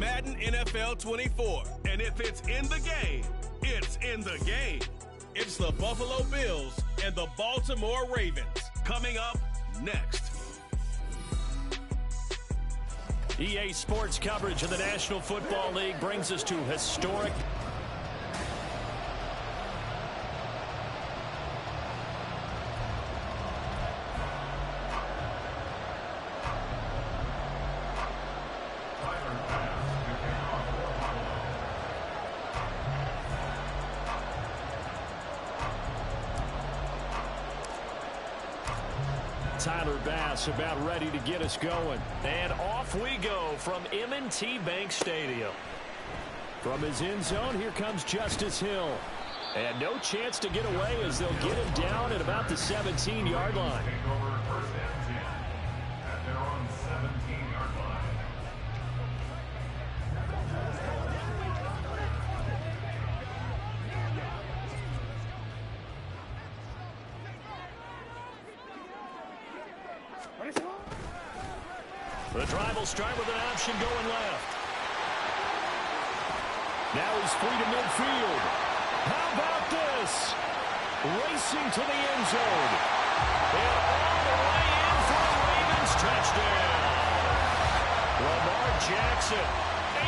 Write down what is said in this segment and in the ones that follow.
Madden NFL 24. And if it's in the game, it's in the game. It's the Buffalo Bills and the Baltimore Ravens. Coming up next. EA Sports coverage of the National Football League brings us to historic. Tyler Bass about ready to get us going. And off we go from M&T Bank Stadium. From his end zone, here comes Justice Hill. And no chance to get away as they'll get him down at about the 17-yard line. The drive will start with an option going left. Now he's free to midfield. How about this? Racing to the end zone. And all the way in for the Ravens touchdown. Lamar Jackson,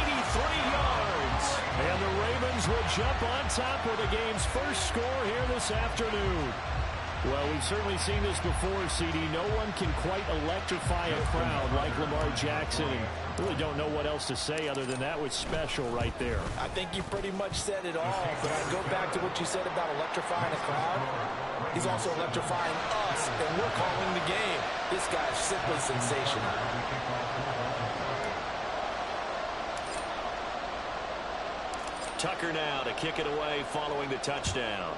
83 yards. And the Ravens will jump on top with the game's first score here this afternoon. Well, we've certainly seen this before, CD. No one can quite electrify a crowd like Lamar Jackson. And really don't know what else to say other than that was special right there. I think you pretty much said it all, but I go back to what you said about electrifying a crowd. He's also electrifying us, and we're calling the game. This guy is simply sensational. Tucker now to kick it away following the touchdown.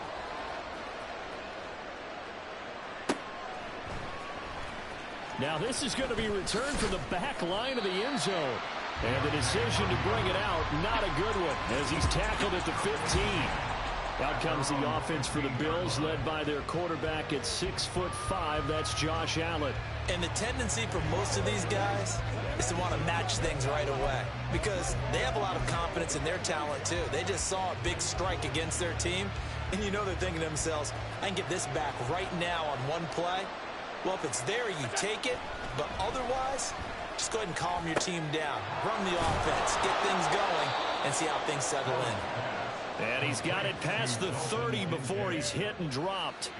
Now this is going to be returned from the back line of the end zone. And the decision to bring it out, not a good one, as he's tackled at the 15. Out comes the offense for the Bills, led by their quarterback at 6'5". That's Josh Allen. And the tendency for most of these guys is to want to match things right away because they have a lot of confidence in their talent too. They just saw a big strike against their team, and you know they're thinking to themselves, I can get this back right now on one play. Well, if it's there, you take it. But otherwise, just go ahead and calm your team down. Run the offense, get things going, and see how things settle in. And he's got it past the 30 before he's hit and dropped.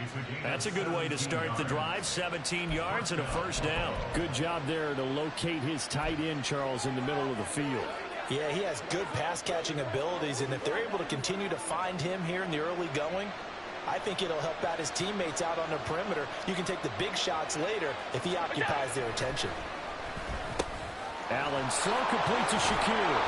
That's a good way to start the drive. 17 yards and a first down. Good job there to locate his tight end, Charles, in the middle of the field. Yeah, he has good pass-catching abilities, and if they're able to continue to find him here in the early going, I think it'll help out his teammates out on the perimeter. You can take the big shots later if he occupies their attention. Allen's throw complete to Shakir.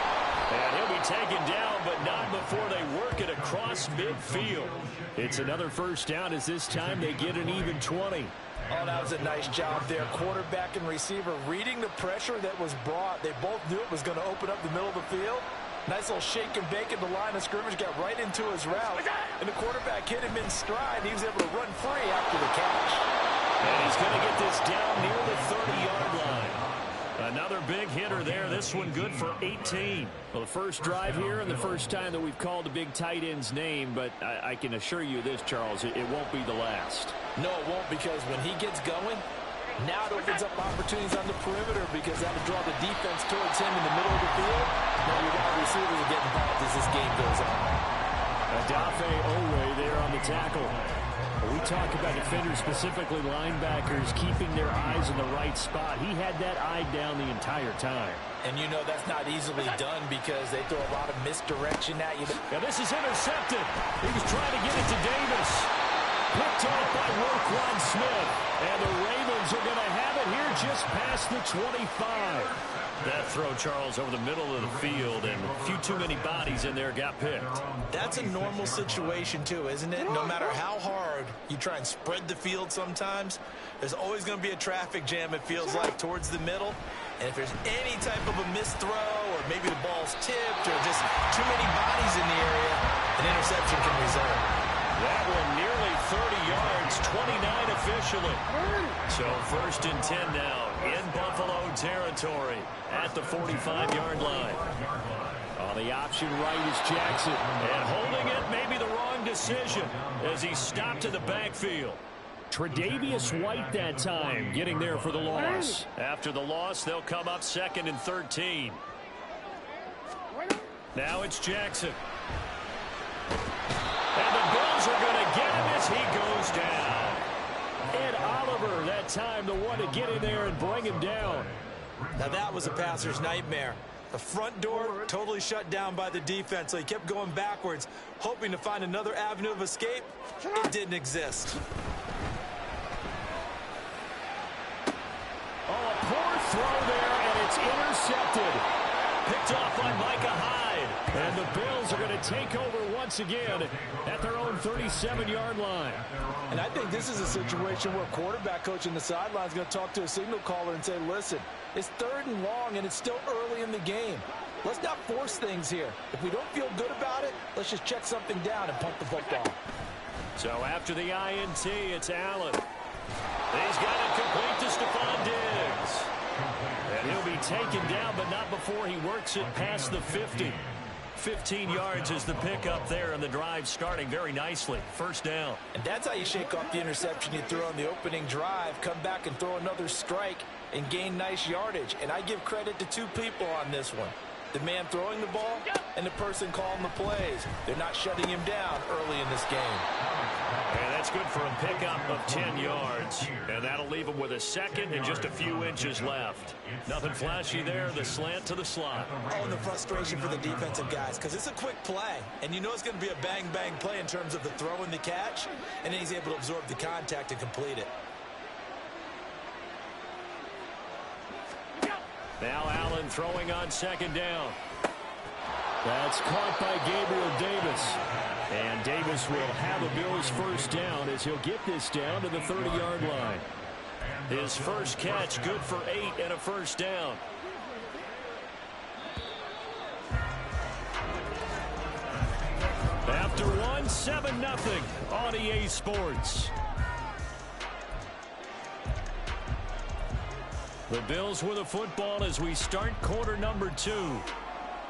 And he'll be taken down, but not before they work it across midfield. It's another first down as this time they get an even 20. Oh, that was a nice job there. Quarterback and receiver reading the pressure that was brought. They both knew it was going to open up the middle of the field. Nice little shake and bake at the line of scrimmage, got right into his route. And the quarterback hit him in stride. He was able to run free after the catch. And he's going to get this down near the 30-yard line. Another big hitter there. This one good for 18. Well, the first drive here and the first time that we've called the big tight end's name, but I can assure you this, Charles, it won't be the last. No, it won't, because when he gets going, now it opens up opportunities on the perimeter because that'll draw the defense towards him in the middle of the field. Now your wide receivers are getting involved as this game goes on. Adafe Owe there on the tackle. We talk about defenders, specifically linebackers, keeping their eyes in the right spot. He had that eye down the entire time. And you know that's not easily done because they throw a lot of misdirection at you. Now this is intercepted. He was trying to get it to Davis. Picked off by Roquan Smith. And the Ravens are going to have it here just past the 25. That throw, Charles, over the middle of the field, and a few too many bodies in there got picked. That's a normal situation, too, isn't it? No matter how hard you try and spread the field sometimes, there's always going to be a traffic jam, it feels like, towards the middle. And if there's any type of a missed throw, or maybe the ball's tipped, or just too many bodies in the area, an interception can result. That one nearly 30 yards, 29 officially. So 1st and 10 now in Buffalo territory at the 45-yard line. On the option right is Jackson. And holding it may be the wrong decision as he stopped in the backfield. Tre'Davious White that time getting there for the loss. After the loss, they'll come up 2nd and 13. Now it's Jackson. And the Bills are going to get him as he goes down. Ed Oliver that time the one to get in there and bring him down. Now that was a passer's nightmare. The front door totally shut down by the defense, so he kept going backwards, hoping to find another avenue of escape. It didn't exist. Oh, a poor throw there, and it's intercepted. Picked off by Micah Hyde. And the Bills are going to take over once again at their own 37-yard line. And I think this is a situation where quarterback coach in the sideline is going to talk to a signal caller and say, listen, it's 3rd and long, and it's still early in the game. Let's not force things here. If we don't feel good about it, let's just check something down and punt the football. So after the INT, it's Allen. He's got it complete to Stephon Diggs. And he'll be taken down, but not before he works it past the 50. 15 yards is the pickup there, and the drive starting very nicely. 1st down. And that's how you shake off the interception you threw on the opening drive, come back and throw another strike and gain nice yardage. And I give credit to 2 people on this one. The man throwing the ball and the person calling the plays. They're not shutting him down early in this game. And that's good for a pickup of 10 yards. And that'll leave him with a 2nd and just a few inches left. Nothing flashy there, the slant to the slot. Oh, and the frustration for the defensive guys, because it's a quick play. And you know it's going to be a bang-bang play in terms of the throw and the catch. And then he's able to absorb the contact and complete it. Now Allen throwing on 2nd down. That's caught by Gabriel Davis. And Davis will have the Bills' 1st down as he'll get this down to the 30-yard line. His first catch good for 8 and a 1st down. After one, 7-0 on EA Sports. The Bills with a football as we start quarter number 2.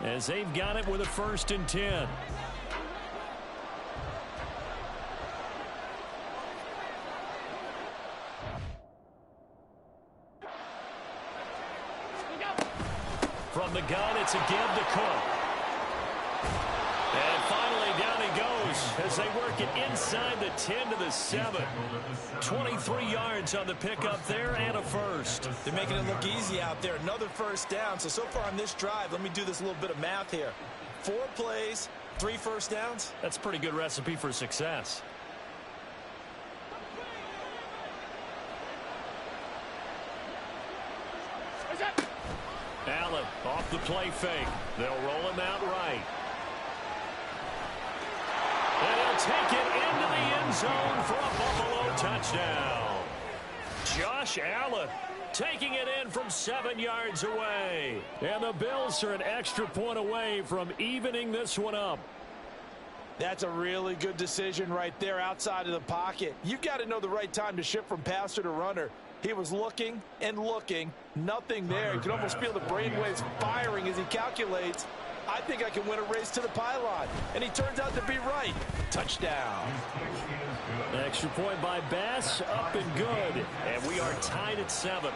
As they've got it with a 1st and 10. From the gun, it's a give to Cook. And finally, down he goes as they work it inside the 10 to the 7. 23 yards on the pickup there and a 1st. They're making it look easy out there. Another 1st down. So far on this drive, let me do this little bit of math here. 4 plays, 3 1st downs. That's a pretty good recipe for success. Allen off the play fake. They'll roll him out right. And he'll take it into the end zone for a Buffalo touchdown. Josh Allen taking it in from 7 yards away. And the Bills are an extra point away from evening this one up. That's a really good decision right there outside of the pocket. You've got to know the right time to shift from passer to runner. He was looking and looking, nothing there. You can almost feel the brainwaves firing as he calculates, I think I can win a race to the pylon. And he turns out to be right. Touchdown. Extra point by Bass, up and good. And we are tied at 7.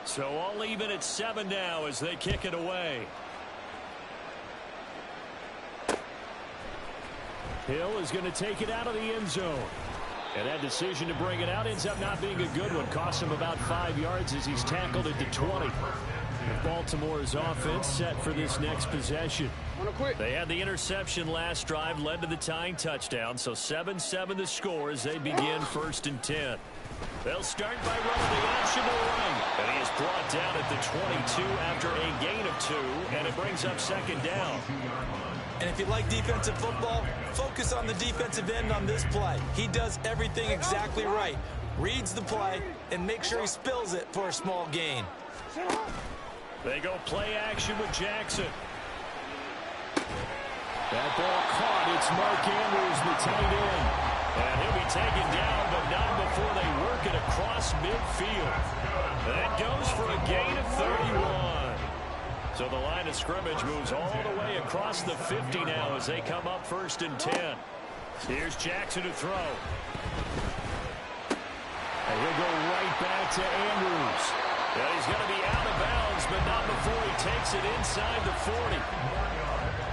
So all even at 7 now as they kick it away. Hill is going to take it out of the end zone. And that decision to bring it out ends up not being a good one. Costs him about 5 yards as he's tackled at the 20. Baltimore's offense set for this next possession. They had the interception last drive, led to the tying touchdown. So 7-7 the score as they begin 1st and 10. They'll start by running the option to the right. And he is brought down at the 22 after a gain of 2. And it brings up 2nd down. And if you like defensive football, focus on the defensive end on this play. He does everything exactly right. Reads the play and makes sure he spills it for a small gain. They go play action with Jackson. That ball caught. It's Mark Andrews, the tight end. And he'll be taken down, but not before they work it across midfield. That goes for a gain of 31. So the line of scrimmage moves all the way across the 50 now as they come up 1st and 10. Here's Jackson to throw. And he'll go right back to Andrews. And he's going to be out of bounds, but not before he takes it inside the 40.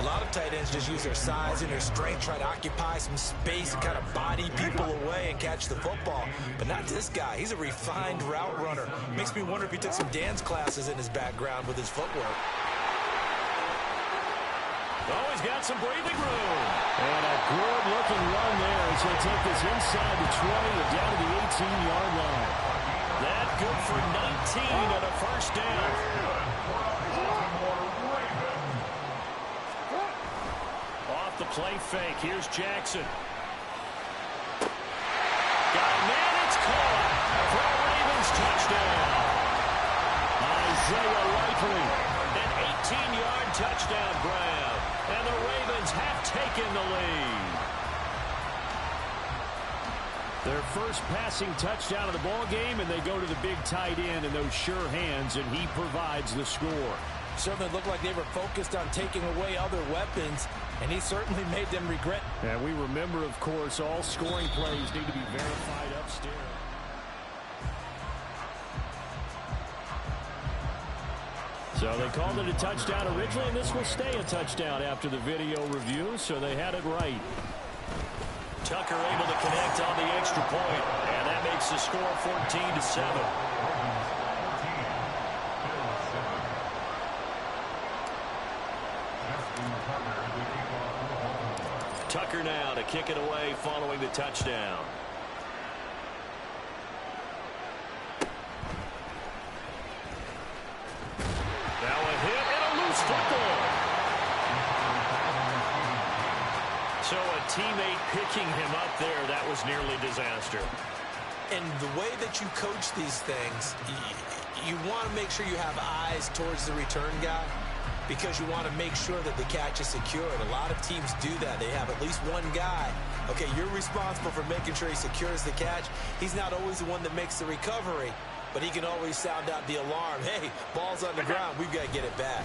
A lot of tight ends just use their size and their strength, try to occupy some space and kind of body people away and catch the football. But not this guy. He's a refined route runner. Makes me wonder if he took some dance classes in his background with his footwork. Oh, he's got some breathing room. And a good-looking run there as he'll take this inside the 20 and down to the 18-yard line. That good for 19 and a 1st down. Off the play fake. Here's Jackson. Got a man. It's caught for a Ravens touchdown. Isaiah Likely. An 18-yard touchdown grab. And the Ravens have taken the lead. Their first passing touchdown of the ball game, and they go to the big tight end in those sure hands, and he provides the score. Certainly looked like they were focused on taking away other weapons, and he certainly made them regret. And we remember, of course, all scoring plays need to be verified upstairs. So they called it a touchdown originally, and this will stay a touchdown after the video review, so they had it right. Tucker able to connect on the extra point, and that makes the score 14-7. Tucker now to kick it away following the touchdown. Now a hit and a loose football. So a teammate picking him up there, that was nearly disaster. And the way that you coach these things, you want to make sure you have eyes towards the return guy because you want to make sure that the catch is secured. A lot of teams do that. They have at least one guy. Okay, you're responsible for making sure he secures the catch. He's not always the one that makes the recovery, but he can always sound out the alarm. Hey, ball's on the ground. We've got to get it back.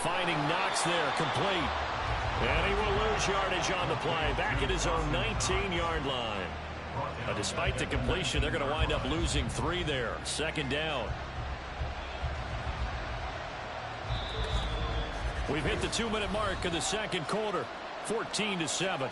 Finding Knox there, complete. And he will lose yardage on the play, back at his own 19-yard line. Despite the completion, they're going to wind up losing 3 there. 2nd down. We've hit the 2-minute mark of the 2nd quarter, 14-7.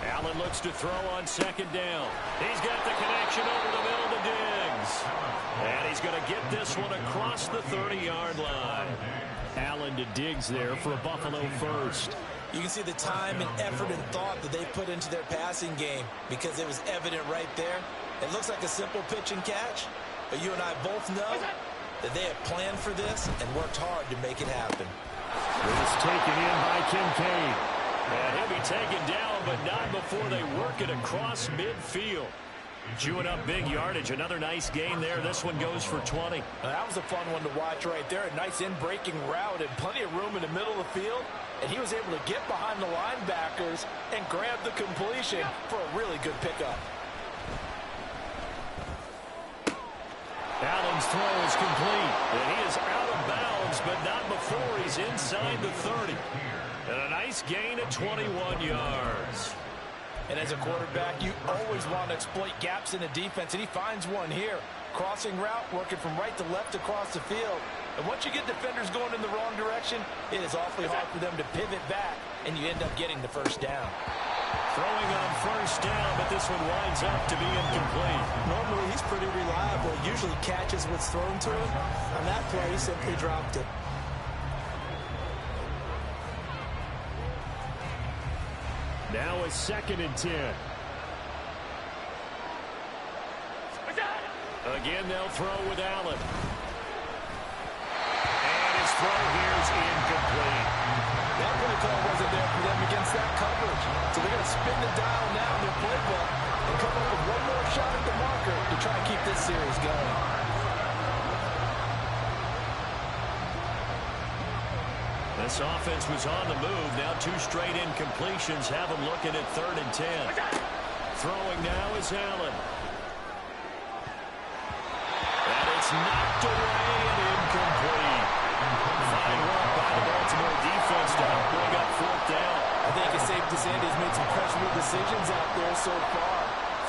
Allen looks to throw on 2nd down. He's got the connection over the middle to Diggs. And he's going to get this one across the 30-yard line. Allen to Diggs there for a Buffalo first. You can see the time and effort and thought that they put into their passing game because it was evident right there. It looks like a simple pitch and catch, but you and I both know that they have planned for this and worked hard to make it happen. It was taken in by Kincaid. And he'll be taken down, but not before they work it across midfield. Chewing up big yardage. Another nice gain there. This one goes for 20. Now, that was a fun one to watch right there. A nice in-breaking route and plenty of room in the middle of the field. And he was able to get behind the linebackers and grab the completion for a really good pickup. Allen's throw is complete. And he is out of bounds, but not before he's inside the 30. And a nice gain of 21 yards. And as a quarterback, you always want to exploit gaps in the defense, and he finds one here. Crossing route, working from right to left across the field. And once you get defenders going in the wrong direction, it is awfully hard for them to pivot back, and you end up getting the 1st down. Throwing on 1st down, but this one winds up to be incomplete. Normally, he's pretty reliable. Usually catches what's thrown to him. On that play, he simply dropped it. Now a 2nd and 10. Again, they'll throw with Allen. And his throw here is incomplete. That play call wasn't there for them against that coverage. So they're going to spin the dial now in their playbook and come up with one more shot at the marker to try and keep this series going. This offense was on the move. Now 2 straight incompletions have them looking at 3rd and 10. Throwing now is Allen. And it's knocked away and incomplete. Fine work by the Baltimore defense to help bring up 4th down. I think it's safe to say he's made some questionable decisions out there so far.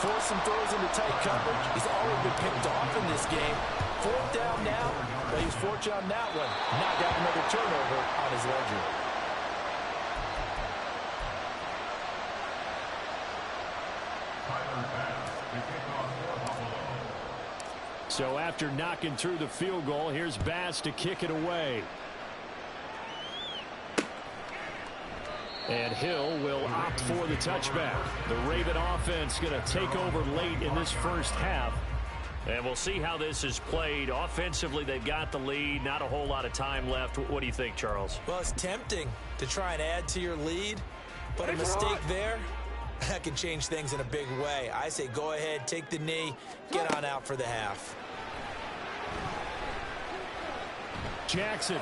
Forced some throws into tight coverage. He's already been picked off in this game. 4th down now, but he's fortunate on that one. Not got another turnover on his ledger. So after knocking through the field goal, here's Bass to kick it away. And Hill will opt for the touchback. The Raven offense going to take over late in this first half. And we'll see how this is played. Offensively, they've got the lead. Not a whole lot of time left. What do you think, Charles? Well, it's tempting to try and add to your lead, but a mistake there, that can change things in a big way. I say go ahead, take the knee, get on out for the half. Jackson.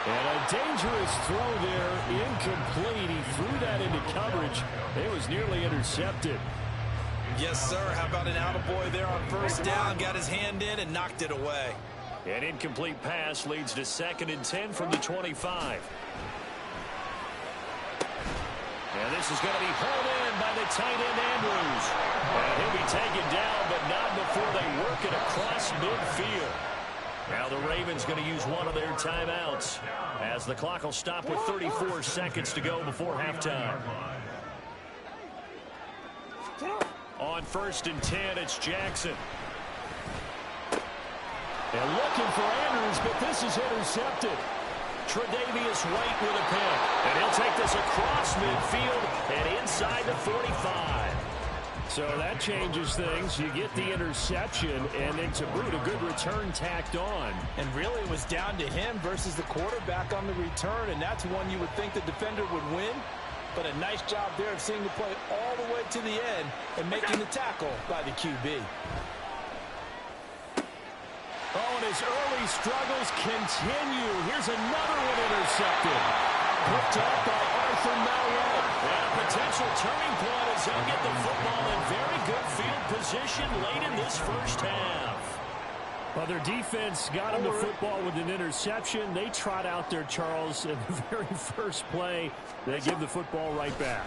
And a dangerous throw there, incomplete. He threw that into coverage. It was nearly intercepted. Yes, sir. How about an attaboy there on 1st down? Got his hand in and knocked it away. An incomplete pass leads to 2nd and 10 from the 25. And this is going to be hauled in by the tight end, Andrews. And he'll be taken down, but not before they work it across midfield. Now the Ravens going to use one of their timeouts as the clock will stop with 34 seconds to go before halftime. On 1st and 10, it's Jackson. And looking for Andrews, but this is intercepted. Tre'Davious White with a pick. And he'll take this across midfield and inside the 45. So that changes things. You get the interception, and then to boot, a good return tacked on. And really, it was down to him versus the quarterback on the return, and that's one you would think the defender would win. But a nice job there of seeing the play all the way to the end and making the tackle by the QB. Oh, and his early struggles continue. Here's another one intercepted. Picked up by Arthur Malraux. And a potential turning point as he'll get the football in very good field position late in this first half. Well, their defense got him the football with an interception. They trot out there, Charles, in the very first play. They give the football right back.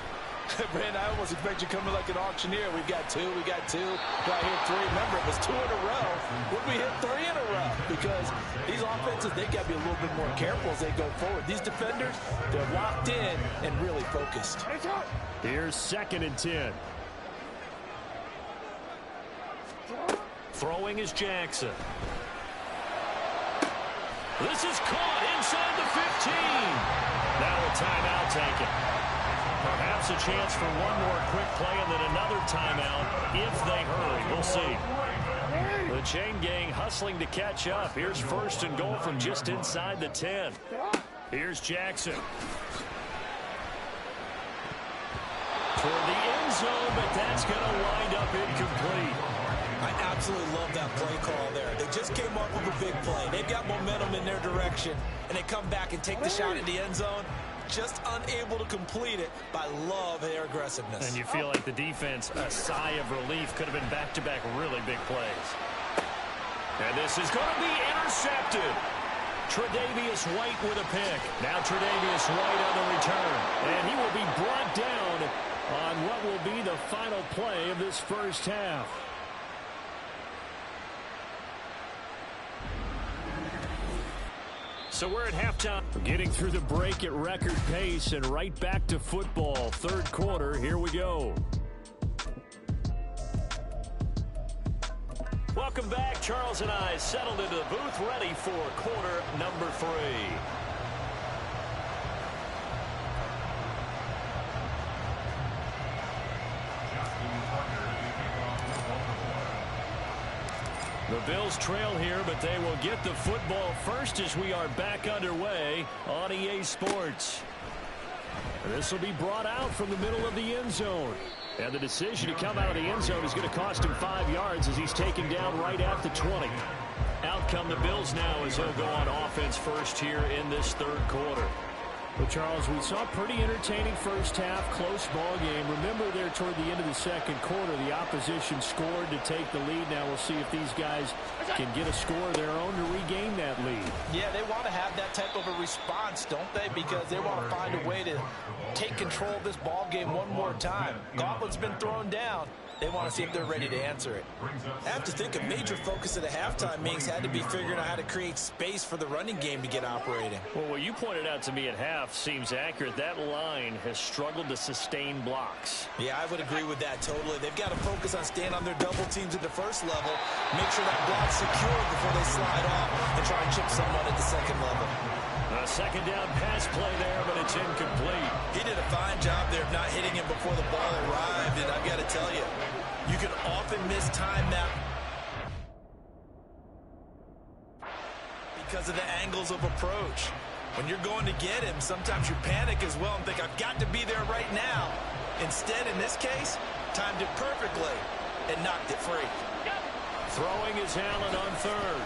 Brandon, I almost expect you coming like an auctioneer. We got two. Do I hit 3? Remember, it was 2 in a row. Would we hit 3 in a row? Because these offenses, they got to be a little bit more careful as they go forward. These defenders, they're locked in and really focused. Here's 2nd and 10. Throwing is Jackson. This is caught inside the 15. Now a timeout taken. Perhaps a chance for one more quick play and then another timeout if they hurry. We'll see. The chain gang hustling to catch up. Here's 1st and goal from just inside the 10. Here's Jackson. Toward the end zone, but that's going to wind up incomplete. I absolutely love that play call there. They just came up with a big play. They've got momentum in their direction, and they come back and take the shot in the end zone. Just unable to complete it, but I love their aggressiveness. And you feel like the defense, a sigh of relief, could have been back-to-back really big plays. And this is going to be intercepted. Tre'Davious White with a pick. Now Tre'Davious White on the return. And he will be brought down on what will be the final play of this first half. So we're at halftime. Getting through the break at record pace and right back to football. 3rd quarter, here we go. Welcome back. Charles and I settled into the booth, ready for quarter number 3. Bills trail here, but they will get the football first as we are back underway on EA Sports. This will be brought out from the middle of the end zone. And the decision to come out of the end zone is going to cost him 5 yards as he's taken down right at the 20. Out come the Bills now as they'll go on offense first here in this third quarter. Well, Charles, we saw a pretty entertaining first half, close ball game. Remember there toward the end of the second quarter, the opposition scored to take the lead. Now we'll see if these guys can get a score of their own to regain that lead. Yeah, they want to have that type of a response, don't they? Because they want to find a way to take control of this ball game one more time. Gauntlet's been thrown down. They want to see if they're ready to answer it. I have to think a major focus of the halftime meetings had to be figuring out how to create space for the running game to get operating. Well, what you pointed out to me at half seems accurate. That line has struggled to sustain blocks. Yeah, I would agree with that totally. They've got to focus on staying on their double teams at the first level, make sure that block's secure before they slide off and try and chip someone at the second level. A second down pass play there, but it's incomplete. He did a fine job there of not hitting him before the ball arrived, and I've got to tell you, you can often mistime that because of the angles of approach. When you're going to get him, sometimes you panic as well and think, I've got to be there right now. Instead, in this case, timed it perfectly and knocked it free. Throwing is Allen on third.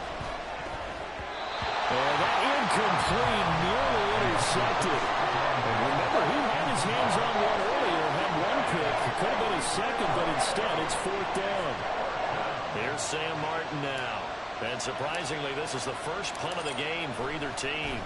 And that incomplete, nearly intercepted. And remember, he had his hands on one earlier, had one pick. It could have been his second, but instead it's fourth down. Here's Sam Martin now. And surprisingly, this is the first punt of the game for either team.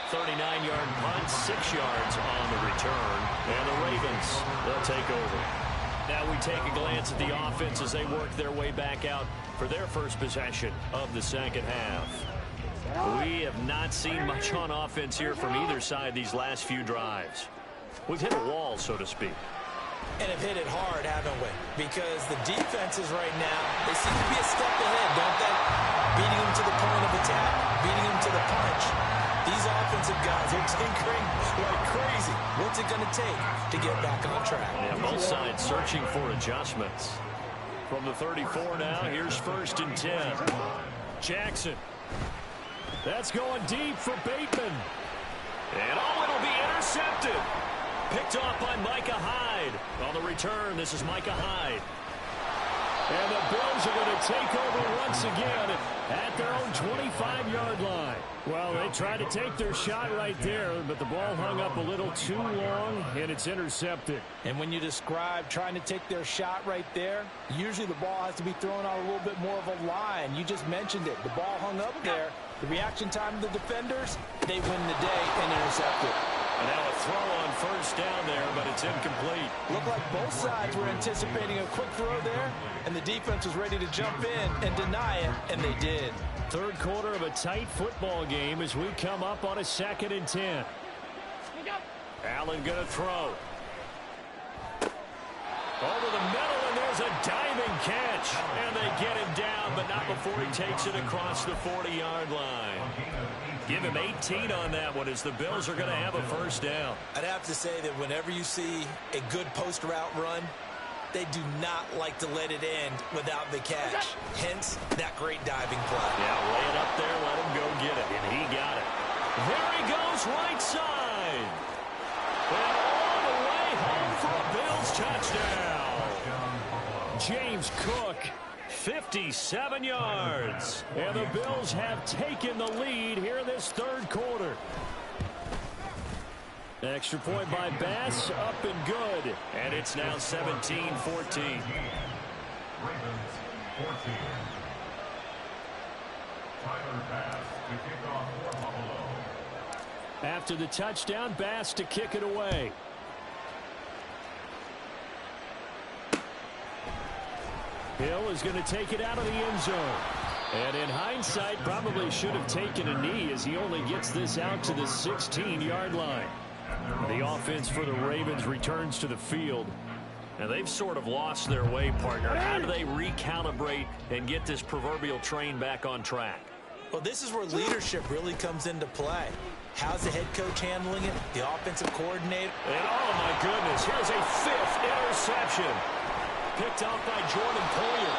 .39-yard punt, 6 yards on the return. And the Ravens, they'll take over. Now we take a glance at the offense as they work their way back out for their first possession of the second half. We have not seen much on offense here from either side these last few drives. We've hit a wall, so to speak. And have hit it hard, haven't we? Because the defenses right now, they seem to be a step ahead, don't they? Beating them to the point of attack, beating them to the punch. These offensive guys are tinkering like crazy. What's it going to take to get back on track? Yeah, both sides searching for adjustments. From the 34 now, here's 1st and 10. Jackson. That's going deep for Bateman. And it'll be intercepted. Picked off by Micah Hyde. On the return, this is Micah Hyde. And the Bills are going to take over once again at their own 25-yard line. Well, they tried to take their shot right there, but the ball hung up a little too long, and it's intercepted. And when you describe trying to take their shot right there, usually the ball has to be thrown on a little bit more of a line. You just mentioned it. The ball hung up there. The reaction time of the defenders, they win the day and intercept it. And now a throw on 1st down there, but it's incomplete. Looked like both sides were anticipating a quick throw there, and the defense was ready to jump in and deny it, and they did. Third quarter of a tight football game as we come up on a 2nd and 10. Allen going to throw. Over the middle, and there's a diving catch. And they get him down, but not before he takes it across the 40-yard line. Give him 18 on that one as the Bills are going to have a 1st down. I'd have to say that whenever you see a good post route run, they do not like to let it end without the catch. Hence, that great diving play. Yeah, lay it up there, let him go get it, and he got it. There he goes, right side. And all the way home for a Bills touchdown. James Cook, 57 yards. And the Bills have taken the lead here in this third quarter. Extra point by Bass, up and good. And it's now 17-14. After the touchdown, Bass to kick it away. Hill is going to take it out of the end zone. And in hindsight, probably should have taken a knee as he only gets this out to the 16-yard line. The offense for the Ravens returns to the field. And they've sort of lost their way, partner. How do they recalibrate and get this proverbial train back on track? Well, this is where leadership really comes into play. How's the head coach handling it? The offensive coordinator? And oh my goodness, here's a 5th interception. Picked off by Jordan Poyer.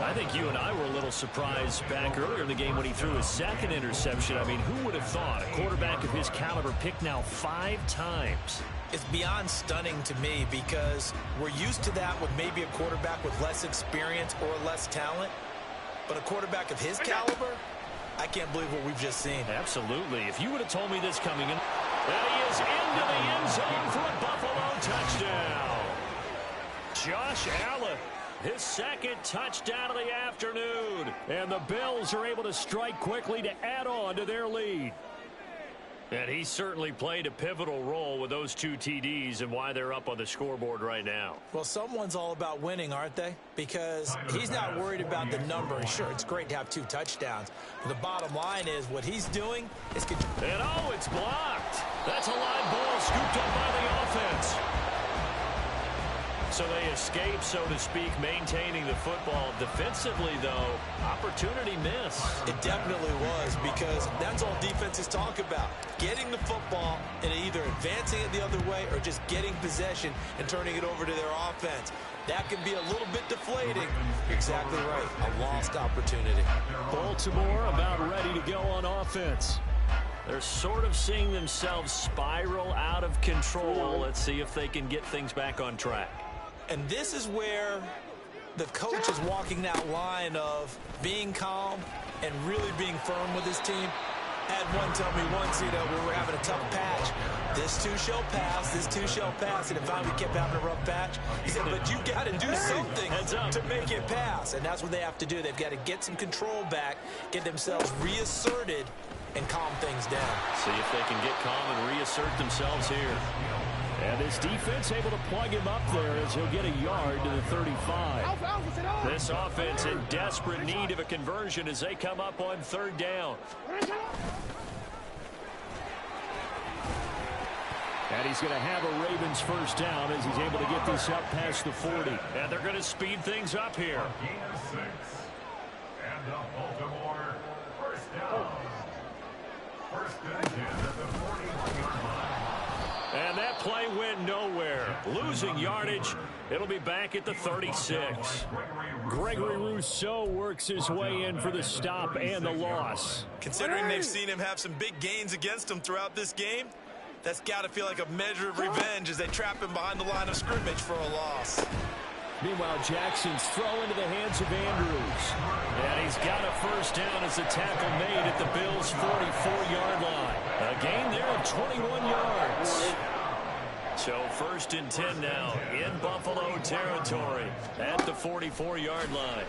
I think you and I were a little surprised back earlier in the game when he threw his 2nd interception. I mean, who would have thought a quarterback of his caliber picked now 5 times? It's beyond stunning to me because we're used to that with maybe a quarterback with less experience or less talent. But a quarterback of his caliber, I can't believe what we've just seen. Absolutely. If you would have told me this coming in, that he is into the end zone for a Buffalo touchdown. Josh Allen, his 2nd touchdown of the afternoon. And the Bills are able to strike quickly to add on to their lead. And he certainly played a pivotal role with those 2 TDs and why they're up on the scoreboard right now. Well, someone's all about winning, aren't they? Because he's not worried about the number. And sure, it's great to have 2 touchdowns. But the bottom line is what he's doing is... And oh, it's blocked. That's a line ball scooped up by the offense. So they escape, so to speak, maintaining the football. Defensively, though, opportunity miss. It definitely was, because that's all defenses talk about. Getting the football and either advancing it the other way or just getting possession and turning it over to their offense. That can be a little bit deflating. You're exactly right. A lost opportunity. Baltimore about ready to go on offense. They're sort of seeing themselves spiral out of control. Let's see if they can get things back on track. And this is where the coach is walking that line of being calm and really being firm with his team. I had one tell me once, we were having a tough patch. This too shall pass, this too shall pass. And finally we kept having a rough patch. He said, but you got to do something to make it pass. And that's what they have to do. They've got to get some control back, get themselves reasserted, and calm things down. See if they can get calm and reassert themselves here. And this defense able to plug him up there as he'll get a yard to the 35. This offense in desperate need of a conversion as they come up on 3rd down. And he's going to have a Ravens 1st down as he's able to get this up past the 40. And they're going to speed things up here. And the Baltimore 1st down. First and 10 at the 41-yard line. And that play went nowhere. Losing yardage. It'll be back at the 36. Gregory Rousseau works his way in for the stop and the loss. Considering they've seen him have some big gains against him throughout this game, that's got to feel like a measure of revenge as they trap him behind the line of scrimmage for a loss. Meanwhile, Jackson's throw into the hands of Andrews. And he's got a 1st down as the tackle made at the Bills' 44-yard line. A gain there of 21 yards. So 1st and 10 now in Buffalo territory at the 44-yard line.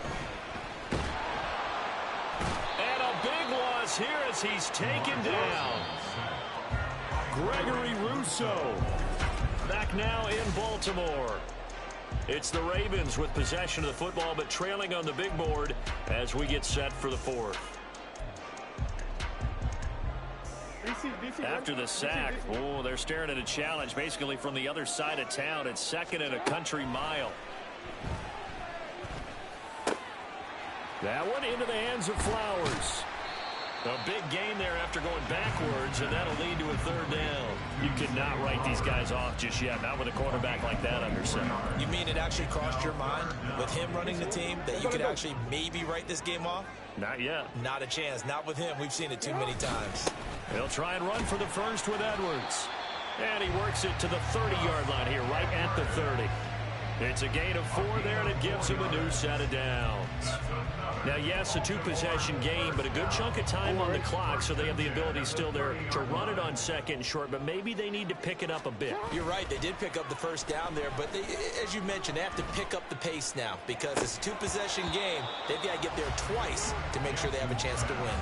And a big loss here as he's taken down. Gregory Rousseau back now in Baltimore. It's the Ravens with possession of the football, but trailing on the big board as we get set for the 4th. After the sack, they're staring at a challenge basically from the other side of town. It's 2nd and a country mile. That one into the hands of Flowers. A big gain there after going backwards, and that'll lead to a 3rd down. You cannot write these guys off just yet, not with a quarterback like that under center. You mean it actually crossed your mind with him running the team that you could actually maybe write this game off? Not yet. Not a chance. Not with him. We've seen it too many times. He'll try and run for the 1st with Edwards. And he works it to the 30-yard line here, right at the 30. It's a gain of 4 there, and it gives him a new set of downs. Now, yes, a 2-possession game, but a good chunk of time on the clock, so they have the ability still there to run it on 2nd and short, but maybe they need to pick it up a bit. You're right. They did pick up the 1st down there, but they, as you mentioned, they have to pick up the pace now because it's a 2-possession game. They've got to get there twice to make sure they have a chance to win.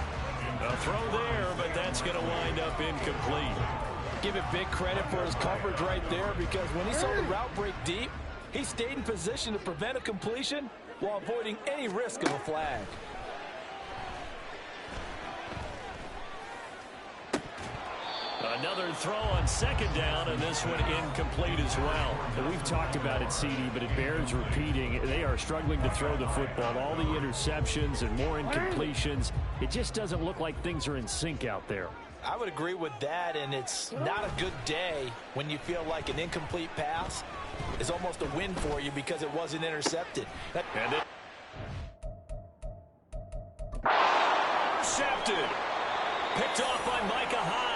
A throw there, but that's going to wind up incomplete. Give it big credit for his coverage right there because when he saw the route break deep, he stayed in position to prevent a completion while avoiding any risk of a flag. A Another throw on second down, and this one incomplete as well. And we've talked about it, CD, but it bears repeating. They are struggling to throw the football. All the interceptions and more incompletions. It just doesn't look like things are in sync out there. I would agree with that, and it's not a good day when you feel like an incomplete pass is almost a win for you because it wasn't intercepted. And intercepted. Picked off by Micah Hyde.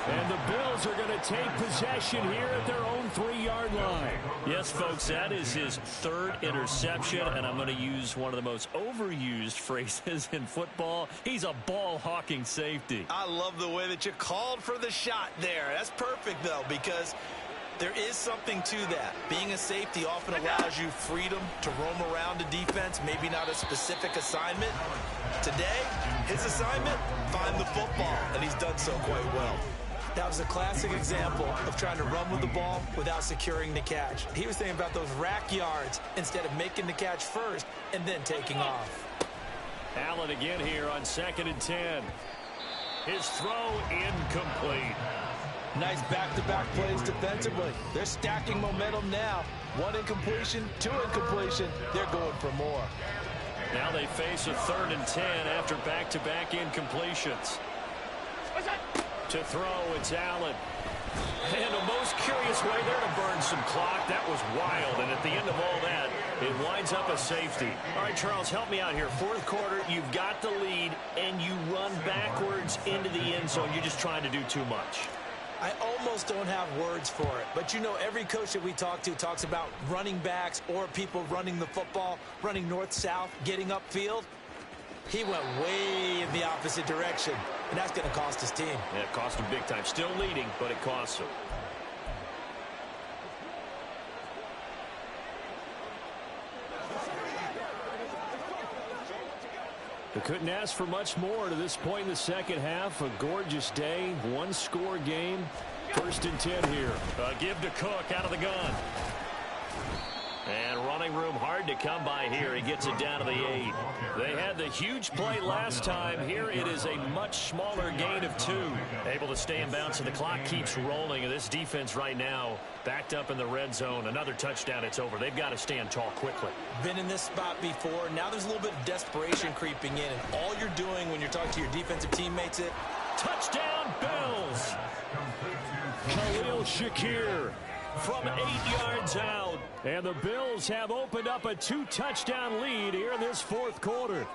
And the Bills are going to take possession here at their own 3-yard line. Yes, folks, that is his third interception, and I'm going to use one of the most overused phrases in football. He's a ball-hawking safety. I love the way that you called for the shot there. That's perfect, though, because there is something to that. Being a safety often allows you freedom to roam around a defense, maybe not a specific assignment. Today, his assignment, find the football, and he's done so quite well. That was a classic example of trying to run with the ball without securing the catch. He was thinking about those rack yards instead of making the catch first and then taking off. Allen again here on 2nd and 10. His throw incomplete. Nice back-to-back plays defensively. They're stacking momentum now. 1 incompletion, 2 incompletion. They're going for more. Now they face a 3rd and 10 after back-to-back incompletions. To throw, it's Allen. And a most curious way there to burn some clock. That was wild, and at the end of all that, it winds up a safety. All right, Charles, help me out here. 4th quarter, you've got the lead, and you run backwards into the end zone. You're just trying to do too much. I almost don't have words for it, but you know every coach that we talk to talks about running backs or people running the football, running north-south, getting upfield. He went way in the opposite direction, and that's going to cost his team. Yeah, it cost him big time. Still leading, but it costs him. They couldn't ask for much more to this point in the second half. A gorgeous day, 1-score game. 1st and 10 here. Give to Cook out of the gun. And running room hard to come by here. He gets it down to the 8. They had the huge play last time. Here it is a much smaller gain of 2. Able to stay in bounds, and the clock keeps rolling. And this defense right now backed up in the red zone. Another touchdown, it's over. They've got to stand tall quickly. Been in this spot before. Now there's a little bit of desperation creeping in. And all you're doing when you're talking to your defensive teammates is touchdown, Bills! Khalil Shakir from 8 yards out. And the Bills have opened up a 2-touchdown lead here in this 4th quarter.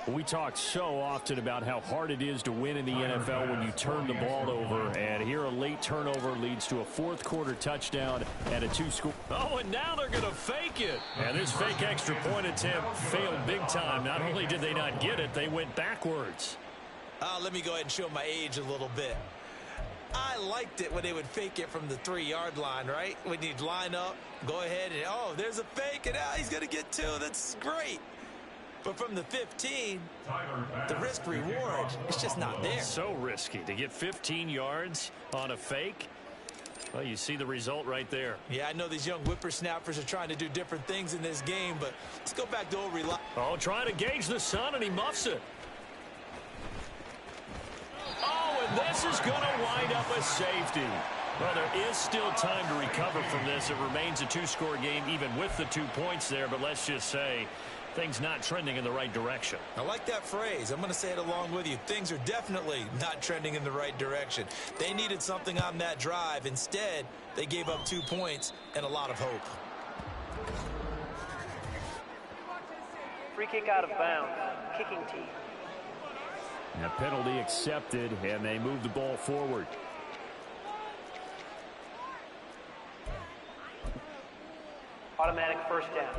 We talk so often about how hard it is to win in the NFL when you turn the ball over. And here a late turnover leads to a 4th quarter touchdown and a 2-score. Oh, and now they're going to fake it. And this fake extra point attempt failed big time. Not only did they not get it, they went backwards. Let me go ahead and show my age a little bit. I liked it when they would fake it from the 3-yard line, right? When you'd line up, go ahead, and oh, there's a fake, and he's going to get 2. That's great. But from the 15, the risk-reward, it's just not there. So risky to get 15 yards on a fake. Well, you see the result right there. Yeah, I know these young whippersnappers are trying to do different things in this game, but let's go back to old reliable. Oh, trying to gauge the sun, and he muffs it. Oh, and this is going to wind up a safety. Well, there is still time to recover from this. It remains a 2-score game, even with the 2 points there. But let's just say things not trending in the right direction. I like that phrase. I'm going to say it along with you. Things are definitely not trending in the right direction. They needed something on that drive. Instead, they gave up 2 points and a lot of hope. Free kick out of bounds. Kicking team. And a penalty accepted, and they move the ball forward. Automatic first down.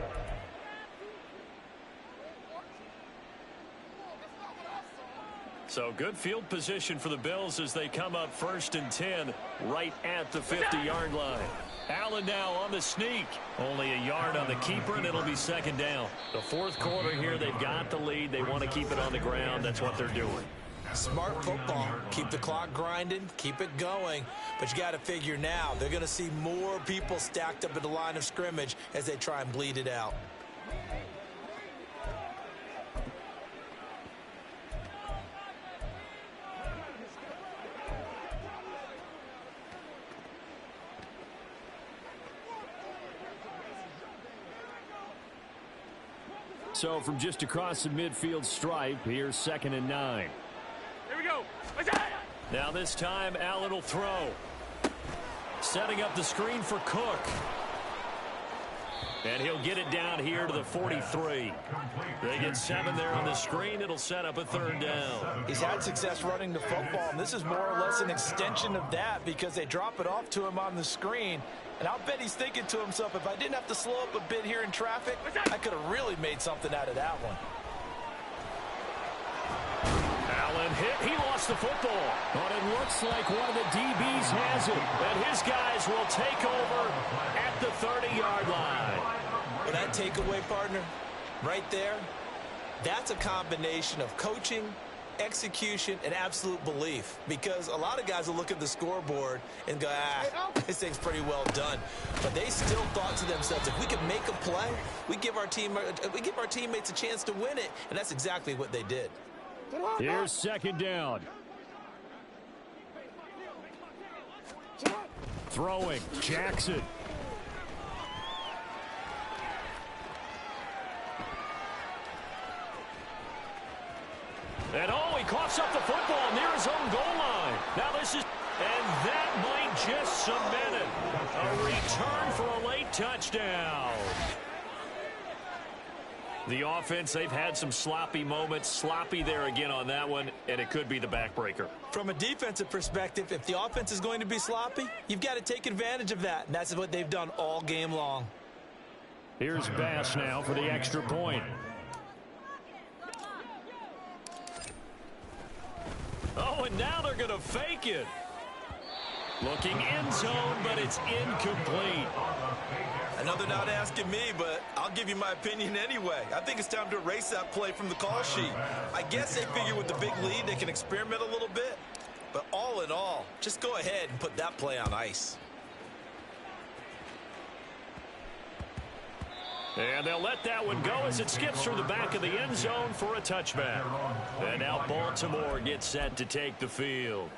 So good field position for the Bills as they come up 1st and 10 right at the 50-yard line. Allen now on the sneak. Only a yard on the keeper, and it'll be 2nd down. The 4th quarter here, they've got the lead. They want to keep it on the ground. That's what they're doing. Smart football. Keep the clock grinding, keep it going. But you got to figure now, they're going to see more people stacked up at the line of scrimmage as they try and bleed it out. So from just across the midfield stripe, here's 2nd and 9. Here we go. Now this time, Allen will throw. Setting up the screen for Cook. And he'll get it down here to the 43. They get 7 there on the screen. It'll set up a 3rd down. He's had success running the football, and this is more or less an extension of that because they drop it off to him on the screen. And I'll bet he's thinking to himself, if I didn't have to slow up a bit here in traffic, I could have really made something out of that one. Allen hit. He lost the football. But it looks like one of the DBs has it. And his guys will take over at the 30-yard line. Well, that takeaway, partner, right there, that's a combination of coaching, execution, and absolute belief. Because a lot of guys will look at the scoreboard and go, this thing's pretty well done. But they still thought to themselves, if we can make a play, we give our teammates a chance to win it. And that's exactly what they did. Here's 2nd down. Throwing, Jackson. And he coughs up the football near his own goal line. Now this is, and that might just cement it. A return for a late touchdown. The offense, they've had some sloppy moments. Sloppy there again on that one, and it could be the backbreaker. From a defensive perspective, if the offense is going to be sloppy, you've got to take advantage of that, and that's what they've done all game long. Here's Bass now for the extra point. Oh, and now they're going to fake it. Looking end zone, but it's incomplete. I know they're not asking me, but I'll give you my opinion anyway. I think it's time to erase that play from the call sheet. I guess they figure with the big lead they can experiment a little bit. But all in all, just go ahead and put that play on ice. And they'll let that one go as it skips through the back of the end zone for a touchback. And now Baltimore gets set to take the field.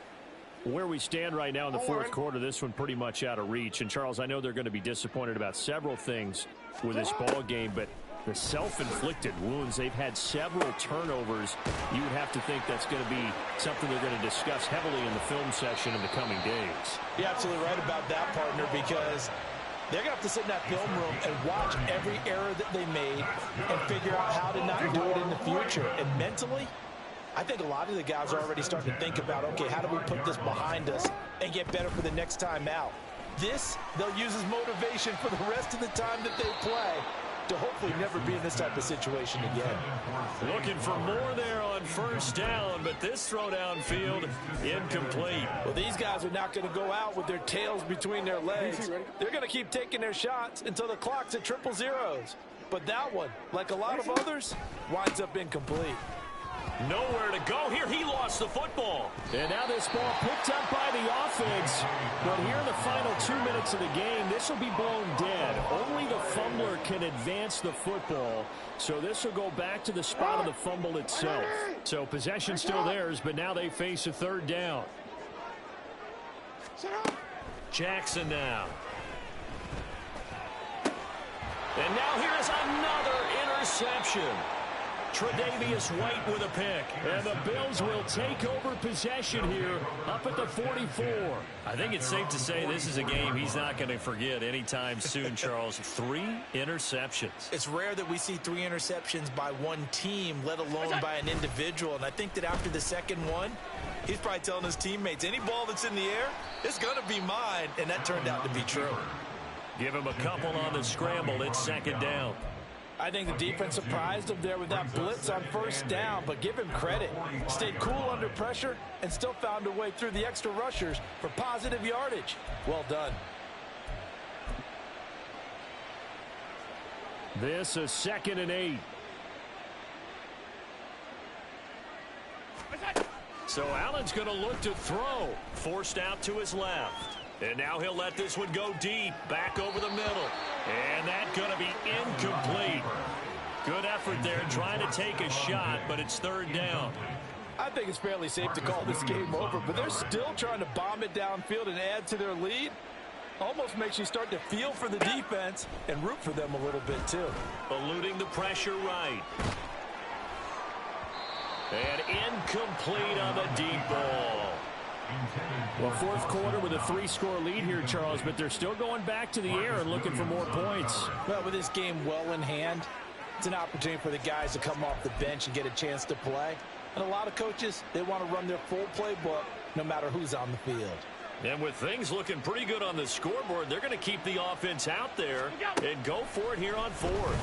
Where we stand right now in the 4th quarter, this one pretty much out of reach. And, Charles, I know they're going to be disappointed about several things with this ball game, but the self-inflicted wounds, they've had several turnovers. You would have to think that's going to be something they're going to discuss heavily in the film session in the coming days. You're absolutely right about that, partner, because they're going to have to sit in that film room and watch every error that they made and figure out how to not do it in the future. And mentally, I think a lot of the guys are already starting to think about, okay, how do we put this behind us and get better for the next time out? This, they'll use as motivation for the rest of the time that they play to hopefully never be in this type of situation again. Looking for more there on 1st down, but this throw downfield incomplete. Well, these guys are not going to go out with their tails between their legs. They're going to keep taking their shots until the clock's at 0-0. But that one, like a lot of others, winds up incomplete. Nowhere to go here. He lost the football. And now this ball picked up by the offense. But here in the final 2 minutes of the game, this will be blown dead. Only the fumbler can advance the football. So this will go back to the spot of the fumble itself. So possession still theirs, but now they face a 3rd down. Jackson now. And now here is another interception. Tre'Davious White with a pick. And the Bills will take over possession here up at the 44. I think it's safe to say this is a game he's not going to forget anytime soon, Charles. 3 interceptions. It's rare that we see 3 interceptions by one team, let alone by an individual. And I think that after the second one, he's probably telling his teammates, any ball that's in the air, it's going to be mine. And that turned out to be true. Give him a couple on the scramble. It's 2nd down. I think the defense surprised him there with that blitz on 1st down, but give him credit. Stayed cool under pressure and still found a way through the extra rushers for positive yardage. Well done. This is 2nd and 8. So Allen's going to look to throw. Forced out to his left. And now he'll let this one go deep, back over the middle. And that's going to be incomplete. Good effort there, trying to take a shot, but it's 3rd down. I think it's fairly safe to call this game over, but they're still trying to bomb it downfield and add to their lead. Almost makes you start to feel for the defense and root for them a little bit, too. Eluding the pressure right. And incomplete on the deep ball. Well, fourth quarter with a 3-score lead here, Charles, but they're still going back to the air and looking for more points. Well, with this game well in hand, it's an opportunity for the guys to come off the bench and get a chance to play. And a lot of coaches, they want to run their full playbook no matter who's on the field. And with things looking pretty good on the scoreboard, they're going to keep the offense out there and go for it here on fourth.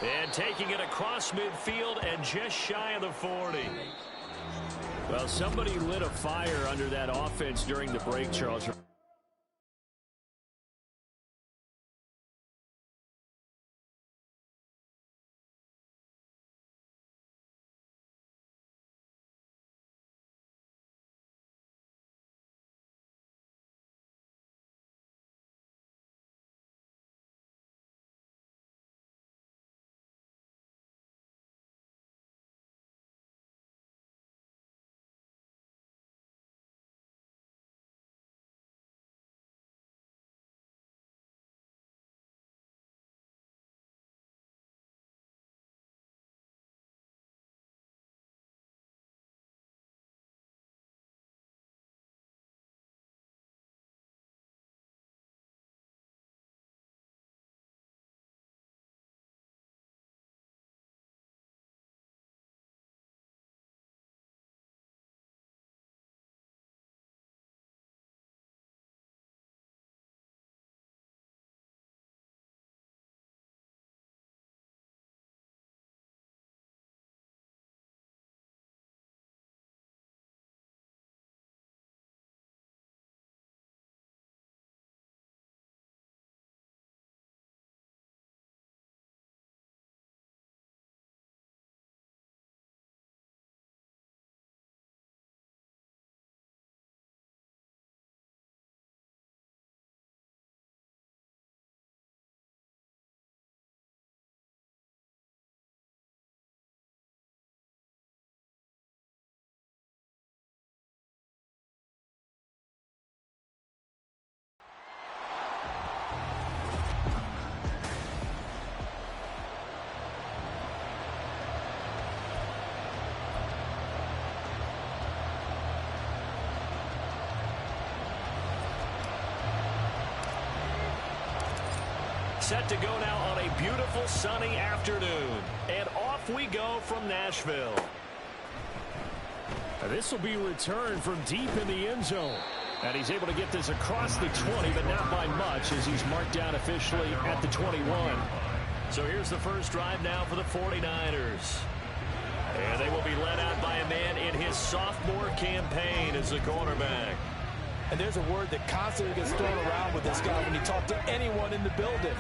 And taking it across midfield and just shy of the 40. Well, somebody lit a fire under that offense during the break, Charles. Set to go now on a beautiful sunny afternoon. And off we go from Nashville. This will be returned from deep in the end zone. And he's able to get this across the 20, but not by much as he's marked down officially at the 21. So here's the first drive now for the 49ers. And they will be led out by a man in his sophomore campaign as the cornerback. And there's a word that constantly gets thrown around with this guy when you talk to anyone in the building.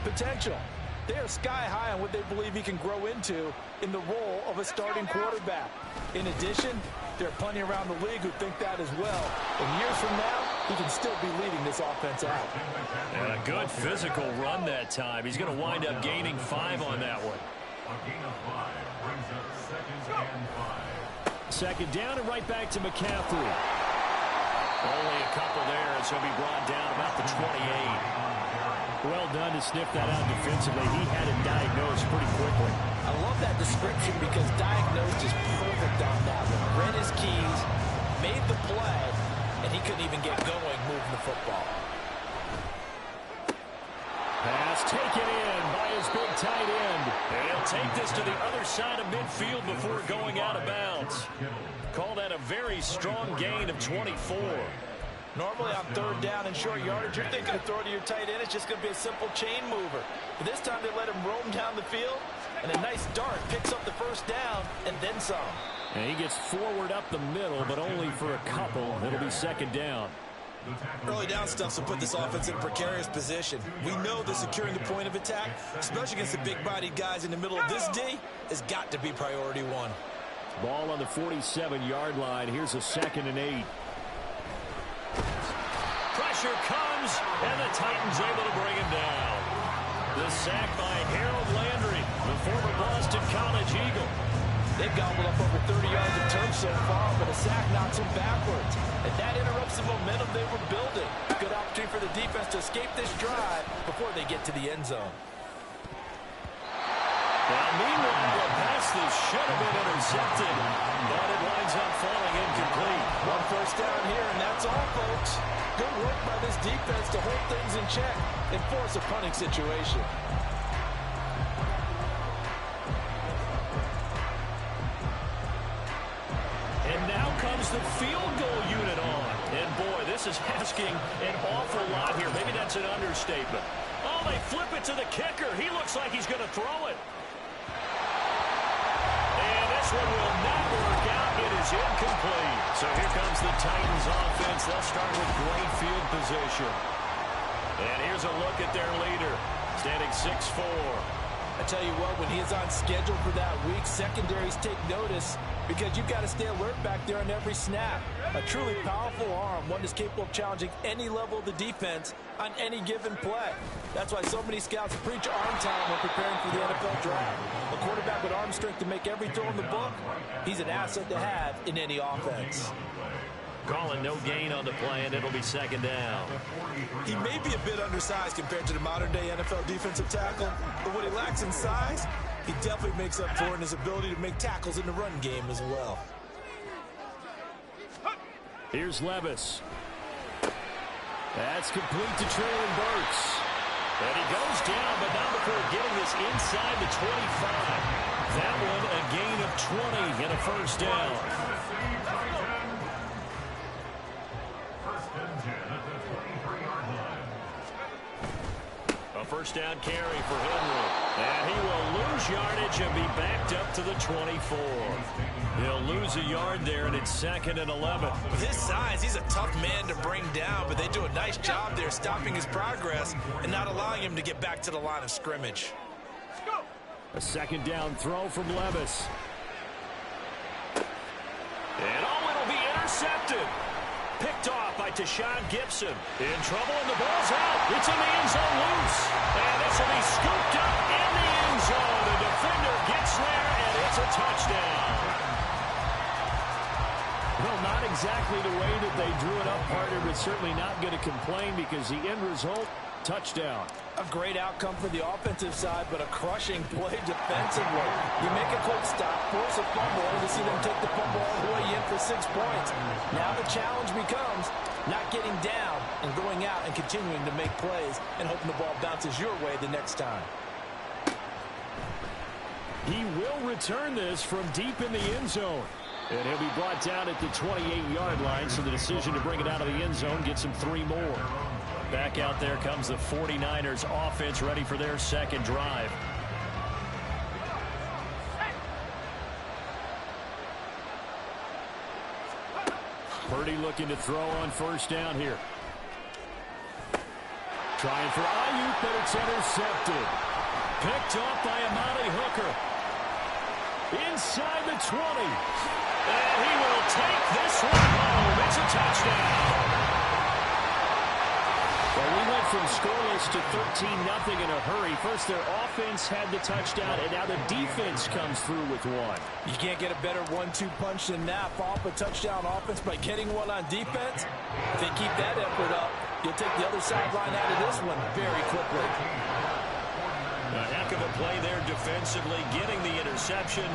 Potential. They are sky high on what they believe he can grow into in the role of a starting quarterback. In addition, there are plenty around the league who think that as well. And years from now, he can still be leading this offense out. And a good physical run that time. He's going to wind up gaining 5 on that one. A gain of 5 brings up 2nd and 5. Second down and right back to McCaffrey. Only a couple there as he'll be brought down about the 28. Well done to sniff that out defensively. He had it diagnosed pretty quickly. I love that description because diagnosed is perfect on that one. Read his keys, made the play, and he couldn't even get going moving the football. Pass taken in by his big tight end. And he'll take this to the other side of midfield before going out of bounds. Call that a very strong gain of 24. Normally on third down and short yardage, you're thinking of throw to your tight end. It's just going to be a simple chain mover. But this time they let him roam down the field, and a nice dart picks up the first down and then some. And he gets forward up the middle, but only for a couple. It'll be second down. Early down stuff will put this offense in a precarious position. We know that securing the point of attack, especially against the big-bodied guys in the middle of this D, has got to be priority one. Ball on the 47-yard line. Here's a 2nd and 8. Pressure comes, and the Titans able to bring him down. The sack by Harold Landry, the former Boston College Eagle. They've gobbled up over 30 yards of turf so far, but a sack knocks them backwards. And that interrupts the momentum they were building. Good opportunity for the defense to escape this drive before they get to the end zone. Now, meanwhile, a pass that should have been intercepted, but it winds up falling incomplete. One first down here, and that's all, folks. Good work by this defense to hold things in check and force a punting situation. And now comes the field goal unit on. And, boy, this is asking an awful lot here. Maybe that's an understatement. Oh, they flip it to the kicker. He looks like he's going to throw it. And this one will not work out. It is incomplete. So here comes the Titans offense. They'll start with great field position. And here's a look at their leader, standing 6'4". I tell you what, when he is on schedule for that week, secondaries take notice because you've got to stay alert back there on every snap. A truly powerful arm, one that's capable of challenging any level of the defense on any given play. That's why so many scouts preach arm talent when preparing for the NFL draft. A quarterback with arm strength to make every throw in the book, he's an asset to have in any offense. Calling no gain on the play, and it'll be second down. He may be a bit undersized compared to the modern-day NFL defensive tackle, but what he lacks in size, he definitely makes up for in his ability to make tackles in the run game as well. Here's Levis. That's complete to Traylon Burks. And he goes down, but not before getting this inside the 25. That one a gain of 20 and a first down. A first down carry for Henry. And he will lose yardage and be backed up to the 24. He'll lose a yard there, and it's 2nd and 11. With his size, he's a tough man to bring down, but they do a nice job there stopping his progress and not allowing him to get back to the line of scrimmage. A second down throw from Levis. And it'll be intercepted. Picked off by Tashawn Gibson. In trouble, and the ball's out. It's in the end zone loose. And this will be scooped up in the end zone. The defender gets there, and it's a touchdown. Well, not exactly the way that they drew it up, partner, but certainly not going to complain because the end result, touchdown. A great outcome for the offensive side, but a crushing play defensively. You make a quick stop, force a fumble, and you see them take the fumble all the way in for 6 points. Now the challenge becomes not getting down and going out and continuing to make plays and hoping the ball bounces your way the next time. He will return this from deep in the end zone. And he'll be brought down at the 28-yard line, so the decision to bring it out of the end zone gets him 3 more. Back out there comes the 49ers offense, ready for their second drive. Purdy looking to throw on first down here. Trying for Ayuk, but it's intercepted. Picked off by Amani Hooker. Inside the 20. And he will take this one home. It's a touchdown. Well, we went from scoreless to 13-0 in a hurry. First, their offense had the touchdown, and now the defense comes through with one. You can't get a better 1-2 punch than that. Off a touchdown offense by getting one on defense. If they keep that effort up, you'll take the other sideline out of this one very quickly. A heck of a play there defensively, getting the interception,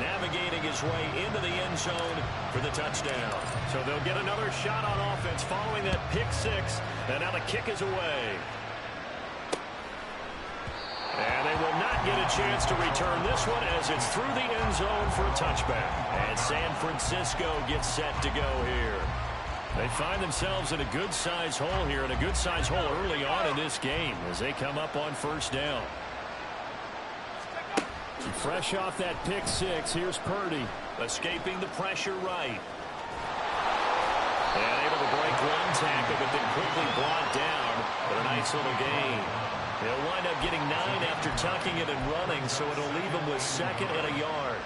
navigating his way into the end zone for the touchdown. So they'll get another shot on offense following that pick six, and now the kick is away. And they will not get a chance to return this one as it's through the end zone for a touchback. And San Francisco gets set to go here. They find themselves in a good-sized hole here, and a good-sized hole early on in this game as they come up on first down. Fresh off that pick six, here's Purdy. Escaping the pressure right. And able to break one tackle, but then quickly brought down. But a nice little gain. He'll wind up getting 9 after tucking it and running, so it'll leave him with 2nd and a yard.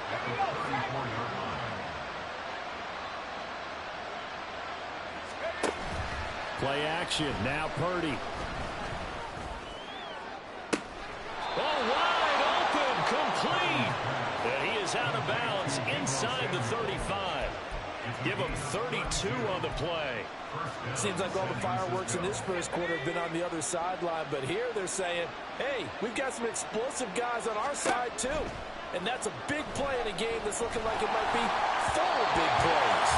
Play action, now Purdy. Oh, wide open, complete. And he is out of bounds inside the 35. Give them 32 on the play. Seems like all the fireworks in this first quarter have been on the other sideline, but here they're saying, hey, we've got some explosive guys on our side too. And that's a big play in a game that's looking like it might be full of big plays.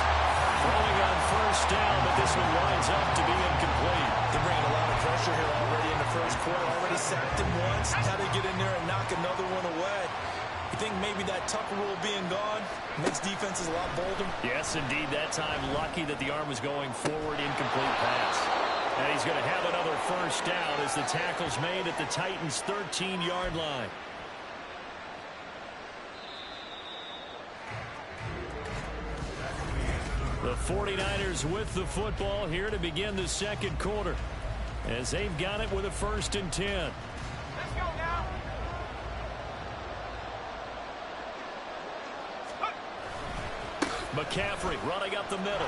Throwing on first down, but this one winds up to be incomplete. They're bringing a lot of pressure here already in the first quarter. Already sacked him once. How they get in there and knock another one away. You think maybe that Tucker rule being gone makes defenses a lot bolder? Yes, indeed. That time, lucky that the arm was going forward, incomplete pass. And he's going to have another first down as the tackle's made at the Titans' 13-yard line. The 49ers with the football here to begin the second quarter, as they've got it with a 1st and 10. Let's go now. McCaffrey running up the middle.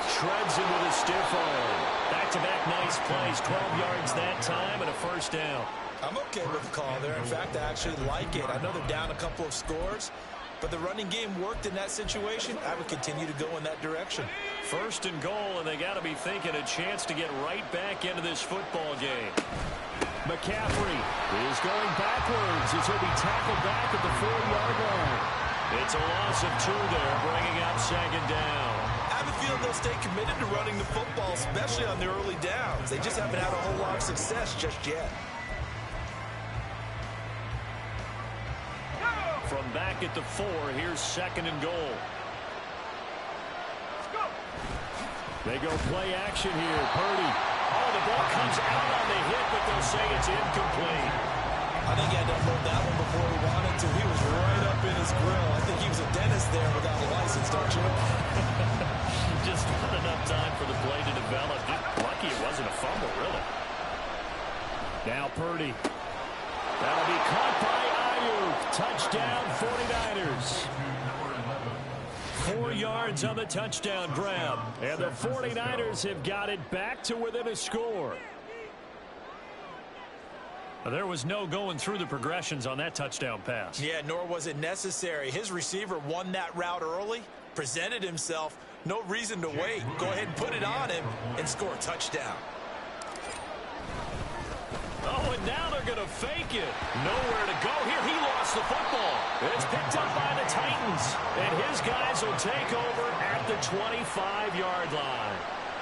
Shreds him with a stiff arm. Back-to-back nice plays. 12 yards that time and a first down. I'm okay with the call there. In fact, I actually like it. I know they're down a couple of scores, but the running game worked in that situation. I would continue to go in that direction. 1st and goal, and they got to be thinking a chance to get right back into this football game. McCaffrey is going backwards as he'll be tackled back at the 4-yard line. It's a loss of 2 there, bringing up 2nd down. I have a feeling they'll stay committed to running the football, especially on the early downs. They just haven't had a whole lot of success just yet. From back at the 4, here's 2nd and goal. They go play action here. Purdy. Oh, the ball comes out on the hit, but they'll say it's incomplete. I think he had to unload that one before he wanted to. He was right up in his grill. I think he was a dentist there without a license, don't you? Just not enough time for the play to develop. Lucky it wasn't a fumble, really. Now Purdy. That'll be caught by Ayuk. Touchdown, 49ers. 4 yards on the touchdown grab. And the 49ers have got it back to within a score. There was no going through the progressions on that touchdown pass. Yeah, nor was it necessary. His receiver won that route early, presented himself. No reason to wait. Go ahead and put it on him and score a touchdown. Oh, and now they're going to fake it. Nowhere to go here. He lost the football. It's picked up by the Titans. And his guys will take over at the 25-yard line.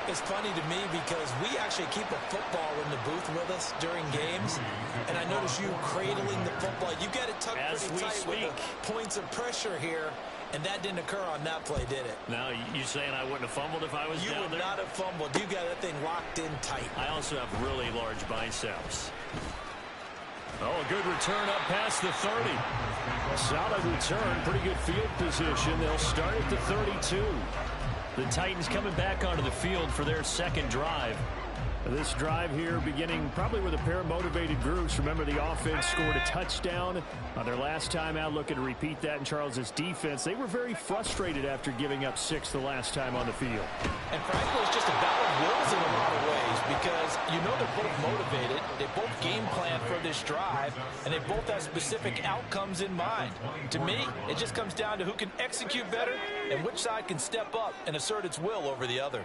It's funny to me because we actually keep a football in the booth with us during games. And I notice you cradling the football. You got it tucked pretty tight with the points of pressure here. And that didn't occur on that play, did it? Now, you saying I wouldn't have fumbled if I was down there? You would not have fumbled. You got that thing locked in tight. I also have really large biceps. Oh, a good return up past the 30. A solid return, pretty good field position. They'll start at the 32. The Titans coming back onto the field for their second drive. This drive here beginning probably with a pair of motivated groups. Remember, the offense scored a touchdown on their last time out, looking to repeat that in Charles' defense. They were very frustrated after giving up 6 the last time on the field. And frankly, it's just a battle of wills in a lot of ways because you know they're both motivated. They both game plan for this drive, and they both have specific outcomes in mind. To me, it just comes down to who can execute better and which side can step up and assert its will over the other.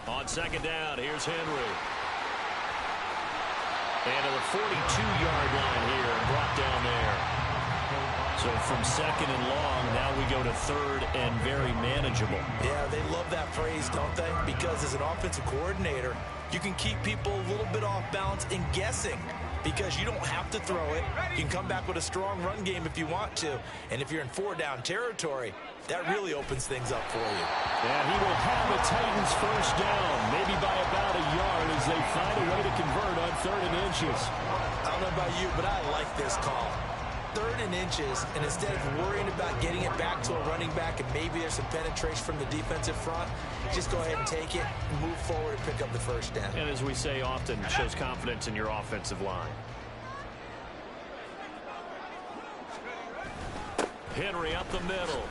On second down, here's Henry. And to the 42-yard line here and brought down there. So from second and long, now we go to third and very manageable. Yeah, they love that phrase, don't they? Because as an offensive coordinator, you can keep people a little bit off balance and guessing because you don't have to throw it. You can come back with a strong run game if you want to. And if you're in 4-down territory, that really opens things up for you. And he will have a Titans first down, maybe by about a yard as they find a way to convert on 3rd and inches. I don't know about you, but I like this call. 3rd and inches, and instead of worrying about getting it back to a running back and maybe there's some penetration from the defensive front, just go ahead and take it, move forward, and pick up the first down. And as we say often, shows confidence in your offensive line. Henry up the middle.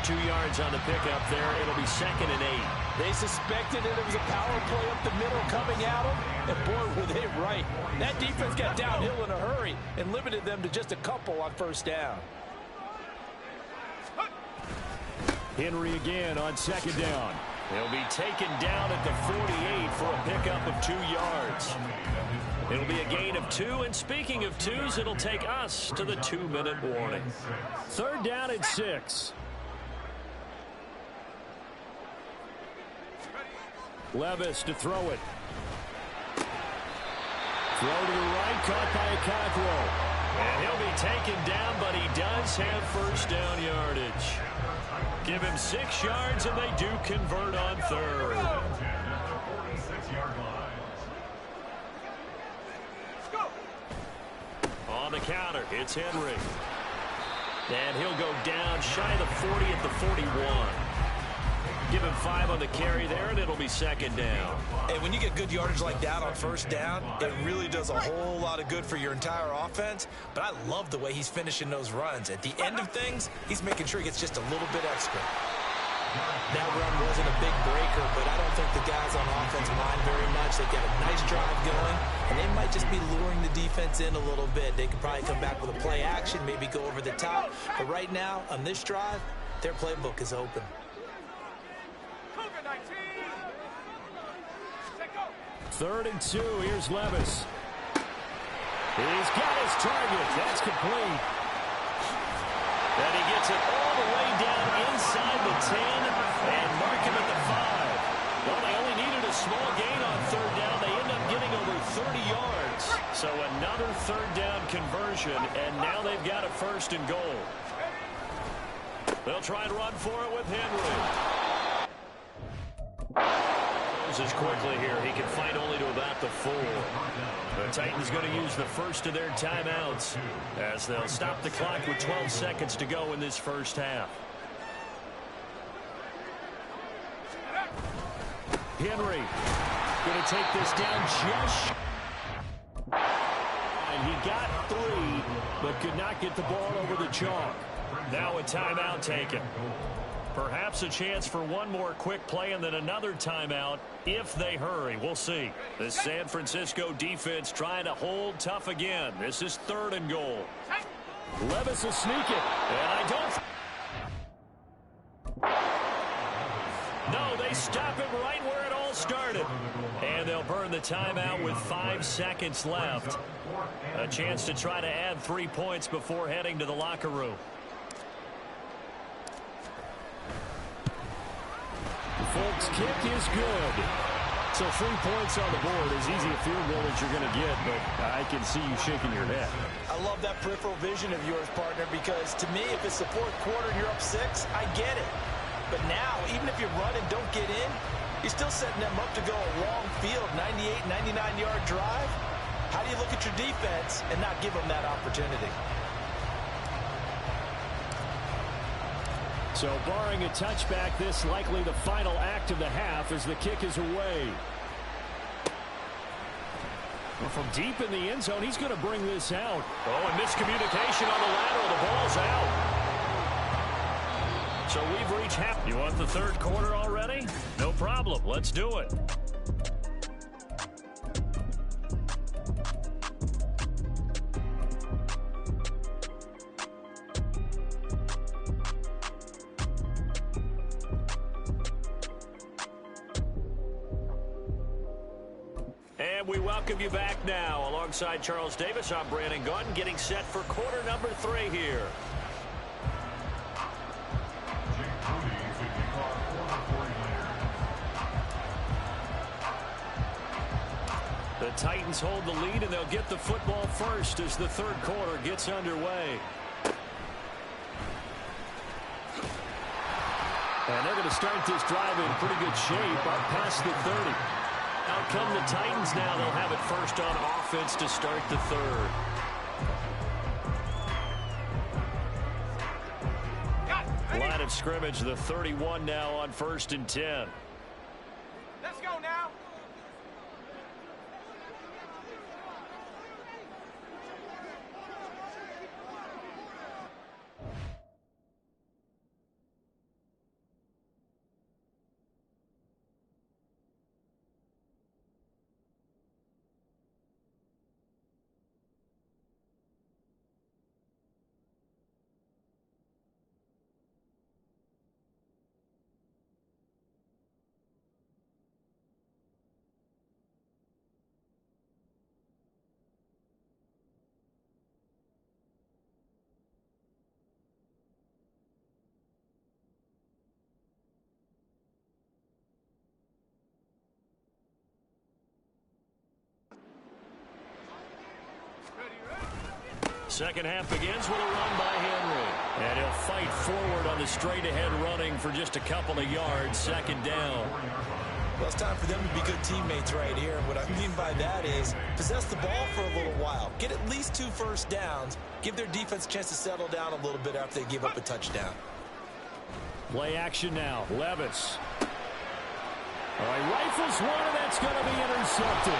2 yards on the pickup there. It'll be 2nd and 8. They suspected it was a power play up the middle coming at them, and boy, were they right. That defense got downhill in a hurry and limited them to just a couple on first down. Henry again on 2nd down. He'll be taken down at the 48 for a pickup of 2 yards. It'll be a gain of 2, and speaking of 2s, it'll take us to the 2-minute warning. 3rd down and 6. Levis to throw it. Throw to the right, caught by Okonkwo. And he'll be taken down, but he does have first down yardage. Give him 6 yards, and they do convert on 3rd. On the counter, it's Henry. And he'll go down shy of the 40 at the 41. Give him 5 on the carry there, and it'll be 2nd down. And when you get good yardage like that on first down, it really does a whole lot of good for your entire offense. But I love the way he's finishing those runs. At the end of things, he's making sure he gets just a little bit extra. That run wasn't a big breaker, but I don't think the guys on offense mind very much. They've got a nice drive going, and they might just be luring the defense in a little bit. They could probably come back with a play action, maybe go over the top. But right now, on this drive, their playbook is open. 3rd and 2. Here's Levis. He's got his target. That's complete. And he gets it all the way down inside the 10 and mark him at the 5. Well, they only needed a small gain on 3rd down. They end up getting over 30 yards. So another 3rd down conversion, and now they've got a 1st and goal. They'll try and run for it with Henry. As quickly here, he can fight only to about the 4. The Titans going to use the first of their timeouts as they'll stop the clock with 12 seconds to go in this first half. Henry going to take this down just. And he got 3, but could not get the ball over the chalk. Now a timeout taken. Perhaps a chance for one more quick play and then another timeout if they hurry. We'll see. The San Francisco defense trying to hold tough again. This is 3rd and goal. Levis will sneak it. And I don't. No, they stop him right where it all started. And they'll burn the timeout with 5 seconds left. A chance to try to add 3 points before heading to the locker room. Folks, kick is good. So 3 points on the board, as easy a field goal as you're going to get, but I can see you shaking your head. I love that peripheral vision of yours, partner, because to me, if it's the 4th quarter and you're up 6, I get it. But now, even if you run and don't get in, you're still setting them up to go a long field, 98, 99-yard drive. How do you look at your defense and not give them that opportunity? So barring a touchback, this likely the final act of the half as the kick is away. Well, from deep in the end zone, he's going to bring this out. Oh, and miscommunication on the lateral. The ball's out. So we've reached half. You want the 3rd quarter already? No problem. Let's do it. And we welcome you back now. Alongside Charles Davis, I'm Brandon Gaudin, getting set for quarter number 3 here. The Titans hold the lead, and they'll get the football first as the 3rd quarter gets underway. And they're going to start this drive in pretty good shape up past the 30. Out come the Titans now. They'll have it first on offense to start the 3rd. Line of scrimmage, the 31 now on 1st and 10. Let's go now. second half begins with a run by Henry. And he'll fight forward on the straight-ahead running for just a couple of yards, second down. Well, it's time for them to be good teammates right here. And what I mean by that is possess the ball for a little while. Get at least 2 first downs. Give their defense a chance to settle down a little bit after they give up a touchdown. Play action now. Levis. All right, rifles one, and that's going to be intercepted.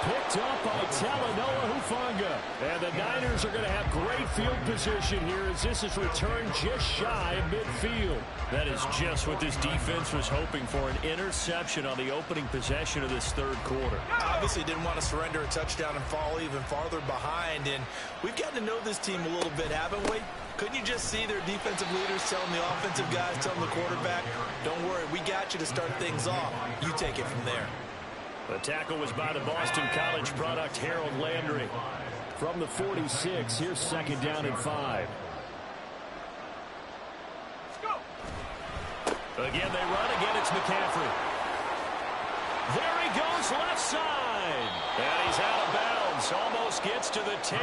Picked up by Talanoa Hufanga. And the Niners are going to have great field position here as this is returned just shy of midfield. That is just what this defense was hoping for, an interception on the opening possession of this third quarter. Obviously didn't want to surrender a touchdown and fall even farther behind. And we've gotten to know this team a little bit, haven't we? Couldn't you just see their defensive leaders telling the offensive guys, telling the quarterback, don't worry, we got you to start things off. You take it from there. The tackle was by the Boston College product, Harold Landry. From the 46, here's second down and 5. Let's go. Again, they run. Again, it's McCaffrey. There he goes, left side. And he's out of bounds. Almost gets to the 10.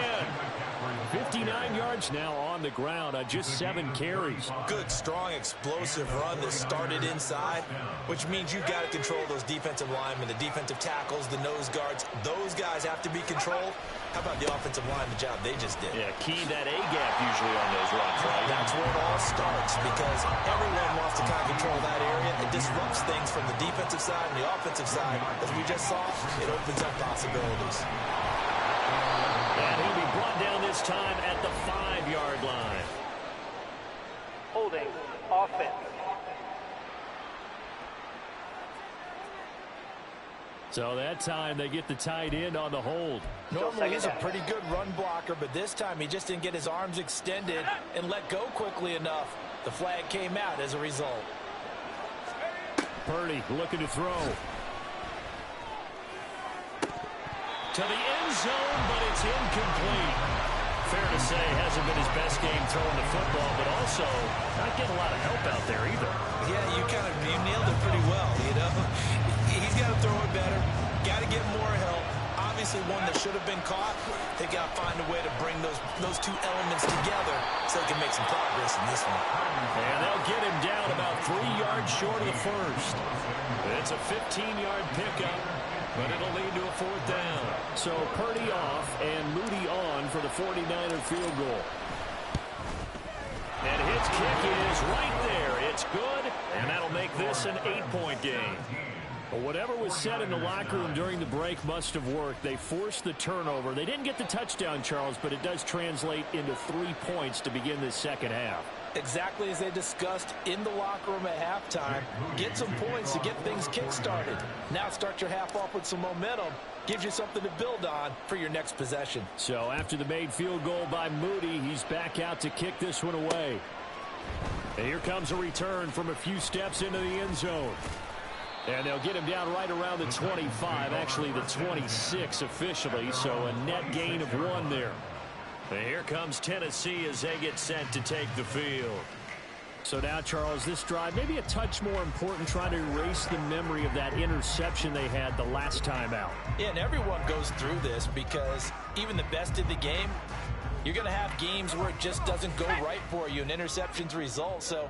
59 yards now on the ground on just 7 carries. Good, strong, explosive run that started inside, which means you've got to control those defensive linemen, the defensive tackles, the nose guards. Those guys have to be controlled. How about the offensive line, the job they just did? Yeah, key that A-gap usually on those runs, right? That's where it all starts because everyone wants to kind of control that area. It disrupts things from the defensive side and the offensive side. As we just saw, it opens up possibilities. And he'll be brought down this time at the 5-yard line. Holding. Offense. So that time they get the tight end on the hold. Normally he's a pretty good run blocker, but this time he just didn't get his arms extended and let go quickly enough. The flag came out as a result. Purdy looking to throw. To the end zone, but it's incomplete. Fair to say, hasn't been his best game throwing the football, but also not getting a lot of help out there either. Yeah, you nailed it pretty well, you know. He's got to throw it better. Got to get more help. Obviously one that should have been caught. They got to find a way to bring those two elements together so they can make some progress in this one. And they'll get him down about 3 yards short of the first. It's a 15-yard pickup, but it'll lead to a 4th down. So Purdy off and Moody on for the 49er field goal. And his kick is right there. It's good, and that'll make this an 8-point game. But whatever was said in the locker room during the break must have worked. They forced the turnover. They didn't get the touchdown, Charles, but it does translate into 3 points to begin this second half. Exactly as they discussed in the locker room at halftime. Get some points to get things kick-started. Now start your half off with some momentum. Gives you something to build on for your next possession. So after the made field goal by Moody, he's back out to kick this one away. And here comes a return from a few steps into the end zone. And they'll get him down right around the 25, actually the 26 officially, so a net gain of 1 there. And here comes Tennessee as they get set to take the field. So now, Charles, this drive maybe a touch more important, trying to erase the memory of that interception they had the last time out. Yeah, and everyone goes through this because even the best in the game, you're going to have games where it just doesn't go right for you and interceptions result. So,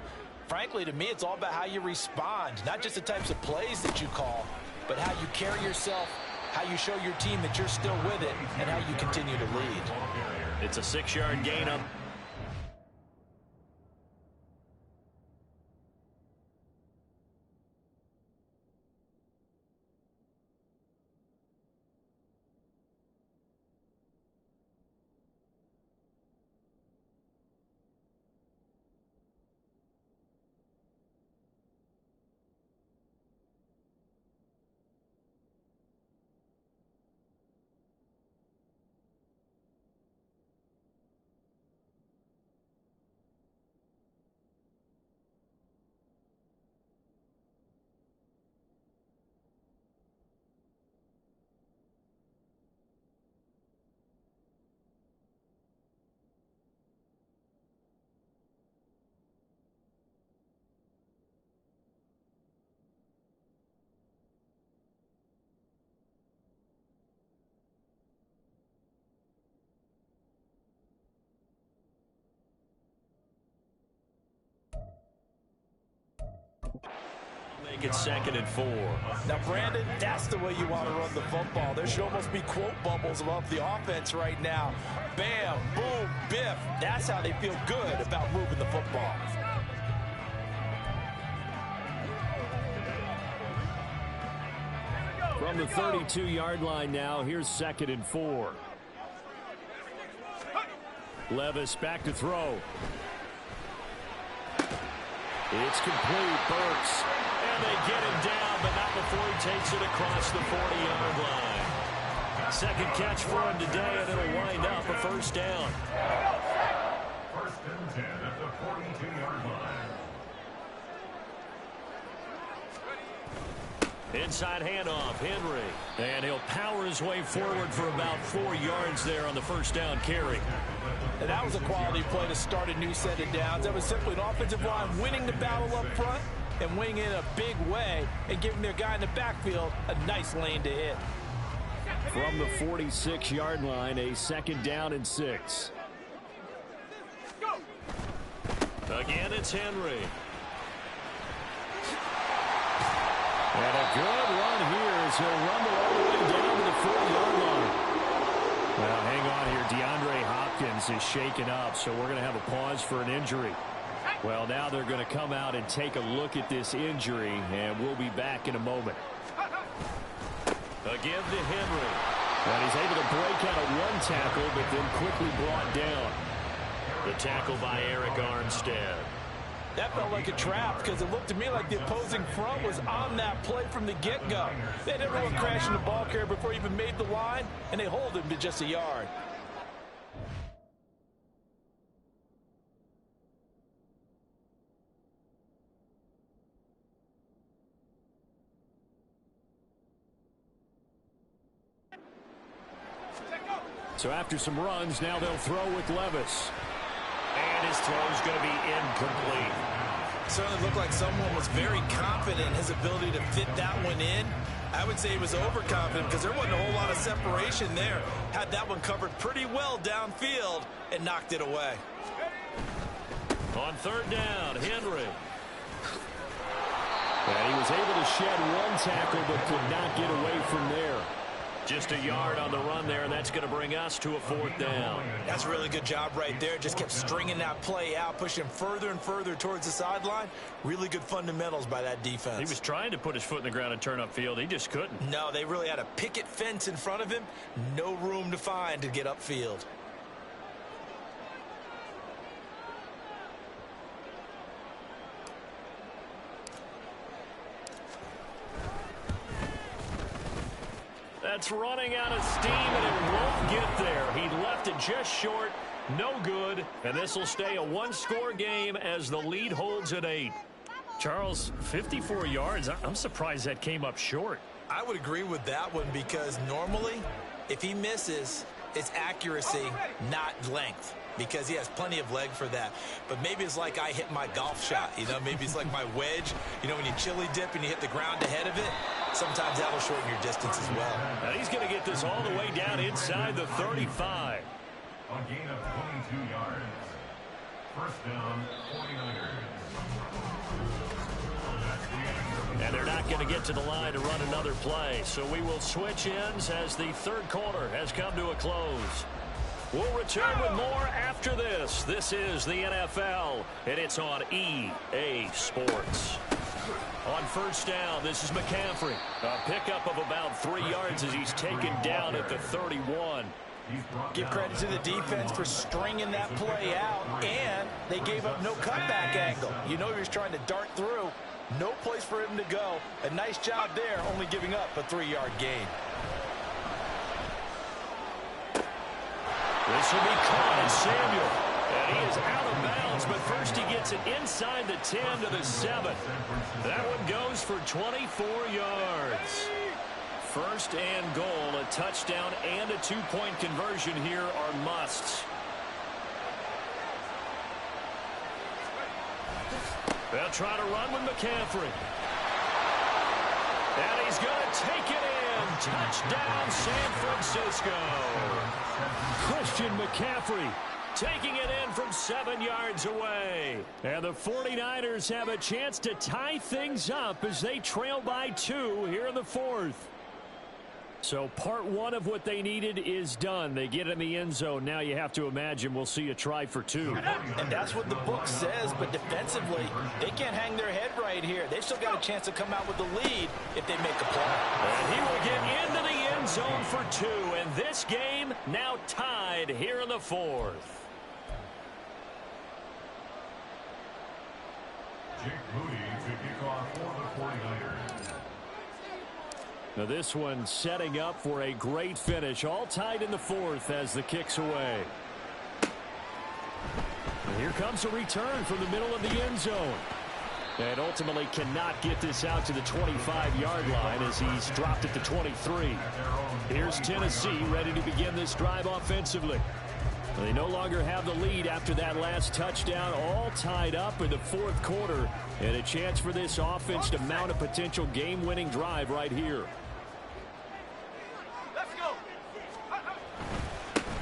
frankly, to me, it's all about how you respond, not just the types of plays that you call, but how you carry yourself, how you show your team that you're still with it, and how you continue to lead. It's a 6-yard gain up. make it 2nd and 4. Now, Brandon, that's the way you want to run the football. There should almost be quote bubbles above the offense right now. Bam, boom, biff. That's how they feel good about moving the football. From the 32-yard line now, here's 2nd and 4. Levis back to throw. It's complete. Burks. And they get him down, but not before he takes it across the 40-yard line. Second catch for him today, and it'll wind up a first down. First and 10 at the 42-yard line. Inside handoff, Henry. And he'll power his way forward for about 4 yards there on the first down carry. And that was a quality play to start a new set of downs. That was simply an offensive line winning the battle up front and winning in a big way and giving their guy in the backfield a nice lane to hit. From the 46-yard line, a 2nd down and 6. Again, it's Henry. And a good run here as he'll rumble all the way down to the 40-yard line. Well, hang on here. DeAndre Hopkins is shaken up, so we're going to have a pause for an injury. Well, now they're going to come out and take a look at this injury, and we'll be back in a moment. Again to Henry. And he's able to break out of one tackle, but then quickly brought down. The tackle by Eric Armstead. That felt like a trap because it looked to me like the opposing front was on that play from the get-go. They had everyone crashing the ball carrier before he even made the line, and they hold him to just a yard. So after some runs, now they'll throw with Levis. And his throw's going to be incomplete. Certainly looked like someone was very confident in his ability to fit that one in. I would say he was overconfident because there wasn't a whole lot of separation there. Had that one covered pretty well downfield and knocked it away. On 3rd down, Henry. And he was able to shed one tackle but could not get away from there. Just a yard on the run there, and that's going to bring us to a 4th down. That's a really good job right there. Just kept stringing that play out, pushing him further and further towards the sideline. Really good fundamentals by that defense. He was trying to put his foot in the ground and turn upfield. He just couldn't. No, they really had a picket fence in front of him. No room to find to get upfield. That's running out of steam, and it won't get there. He left it just short. No good. And this will stay a one-score game as the lead holds at 8. Charles, 54 yards. I'm surprised that came up short. I would agree with that one because normally, if he misses, it's accuracy, not length, because he has plenty of leg for that. But maybe it's like I hit my golf shot, you know, maybe it's like my wedge. You know, when you chili dip and you hit the ground ahead of it, sometimes that'll shorten your distance as well. And he's going to get this all the way down inside the 35. A gain of 22 yards. First down, 49ers. And they're not going to get to the line to run another play. So we will switch ends as the 3rd quarter has come to a close. We'll return with more after this. This is the NFL, and it's on EA Sports. On 1st down, this is McCaffrey. A pickup of about 3 yards as he's taken down at the 31. Give credit to the defense for stringing that play out, and they gave up no cutback angle. You know he was trying to dart through. No place for him to go. A nice job there, only giving up a 3-yard gain. This will be caught, and Samuel. And he is out of bounds, but first he gets it inside the 10 to the 7. That one goes for 24 yards. 1st and goal, a touchdown and a 2-point conversion here are musts. They'll try to run with McCaffrey. And he's going to take it in. Touchdown, San Francisco. Christian McCaffrey taking it in from 7 yards away. And the 49ers have a chance to tie things up as they trail by 2 here in the fourth. So part one of what they needed is done. They get in the end zone. Now you have to imagine we'll see a try for 2. And that's what the book says, but defensively, they can't hang their head right here. They've still got a chance to come out with the lead if they make a play. And he will get into the end zone for 2. And this game now tied here in the fourth. Jake Moody to kick off for the 49ers. Now this one setting up for a great finish. All tied in the fourth as the kick's away. And here comes a return from the middle of the end zone. And ultimately cannot get this out to the 25-yard line as he's dropped it to 23. Here's Tennessee ready to begin this drive offensively. They no longer have the lead after that last touchdown, all tied up in the fourth quarter, and a chance for this offense to mount a potential game-winning drive right here. Let's go.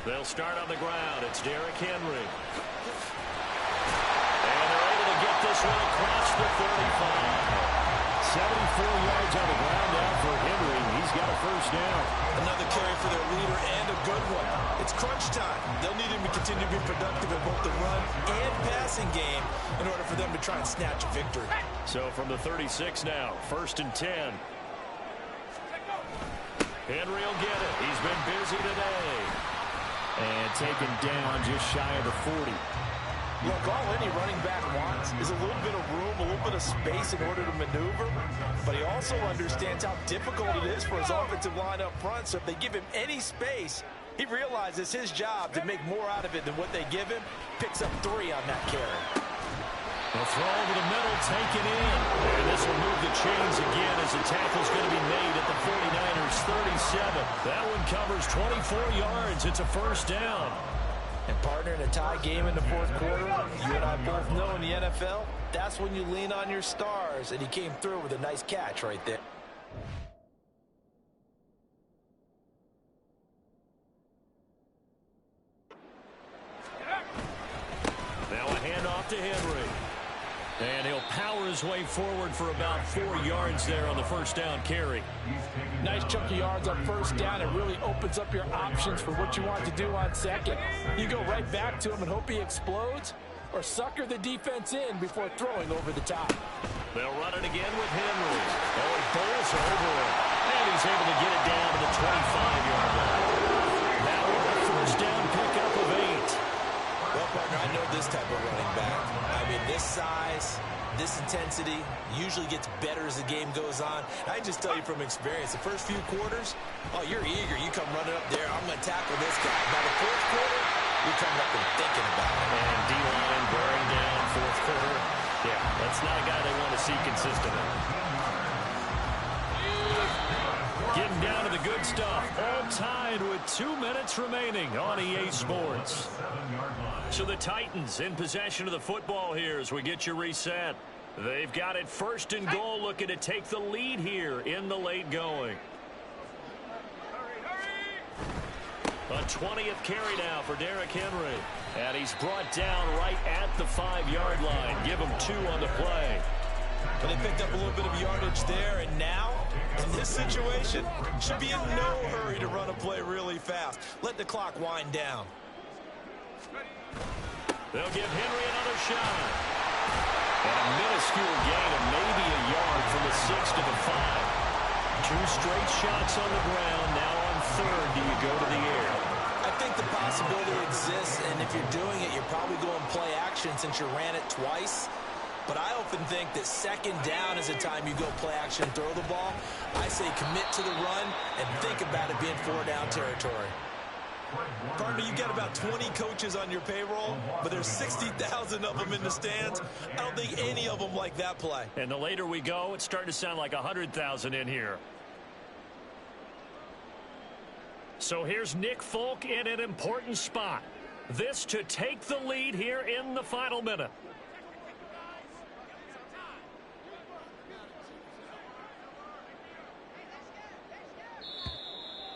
They'll start on the ground. It's Derrick Henry. And they're able to get this one across the 35. 74 yards on the ground now for Henry. He's got a first down. Another carry for their leader and a good one. It's crunch time. They'll need him to continue to be productive in both the run and passing game in order for them to try and snatch a victory. So from the 36 now, 1st and 10. Henry will get it. He's been busy today. And taken down just shy of the 40. Look, all any running back wants is a little bit of room, a little bit of space in order to maneuver. But he also understands how difficult it is for his offensive line up front. So if they give him any space, he realizes his job to make more out of it than what they give him. Picks up 3 on that carry. The throw over the middle, taken in. And this will move the chains again as the tackle's going to be made at the 49ers 37. That one covers 24 yards. It's a first down. And partner, in a tie game in the fourth quarter, you and I both know in the NFL, that's when you lean on your stars. And he came through with a nice catch right there. Now a handoff to Henry. And he'll power his way forward for about 4 yards there on the first down carry. Nice chunk of yards on first down. It really opens up your options for what you want to do on second. You go right back to him and hope he explodes, or sucker the defense in before throwing over the top. They'll run it again with Henry. Oh, he bowls over it. And he's able to get it down to the 25-yard line. Now with a first down pickup of 8. Well, partner, I know this type of running back. I mean, this size, this intensity usually gets better as the game goes on. I can just tell you from experience, the first few quarters, oh, you're eager. You come running up there, I'm going to tackle this guy. By the fourth quarter, you're coming up and thinking about it. And D-line bearing down fourth quarter. Yeah, that's not a guy they want to see consistently. Getting down to the good stuff. All tied with 2 minutes remaining on EA Sports. So the Titans in possession of the football here as we get you reset. They've got it 1st and goal, looking to take the lead here in the late going. A 20th carry now for Derrick Henry. And he's brought down right at the 5-yard line. Give him 2 on the play. But they picked up a little bit of yardage there, and now, in this situation, should be in no hurry to run a play really fast. Let the clock wind down. They'll give Henry another shot. And a minuscule gain of maybe a yard from the 6 to the 5. 2 straight shots on the ground. Now on 3rd, do you go to the air? I think the possibility exists, and if you're doing it, you're probably going play action since you ran it twice. But I often think that 2nd down is the time you go play action and throw the ball. I say commit to the run and think about it being 4-down territory. Partner, you got about 20 coaches on your payroll, but there's 60,000 of them in the stands. I don't think any of them like that play. And the later we go, it's starting to sound like 100,000 in here. So here's Nick Folk in an important spot. This to take the lead here in the final minute.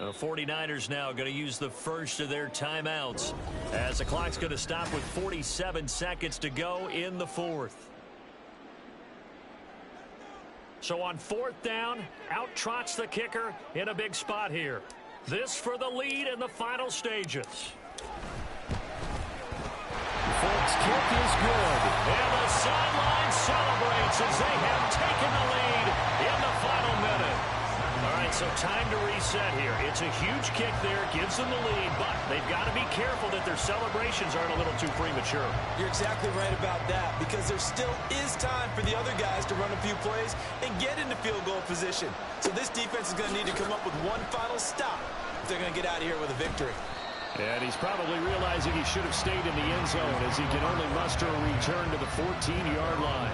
The 49ers now going to use the first of their timeouts as the clock's going to stop with 47 seconds to go in the fourth. So on fourth down, out trots the kicker in a big spot here. This for the lead in the final stages. Folks, kick is good. And the sideline celebrates as they have taken the lead in the final minute. All right, so time to reset here. It's a huge kick there, gives them the lead, but they've got to be careful that their celebrations aren't a little too premature. You're exactly right about that, because there still is time for the other guys to run a few plays and get into field goal position. So this defense is going to need to come up with one final stop if they're going to get out of here with a victory. And he's probably realizing he should have stayed in the end zone as he can only muster a return to the 14-yard line.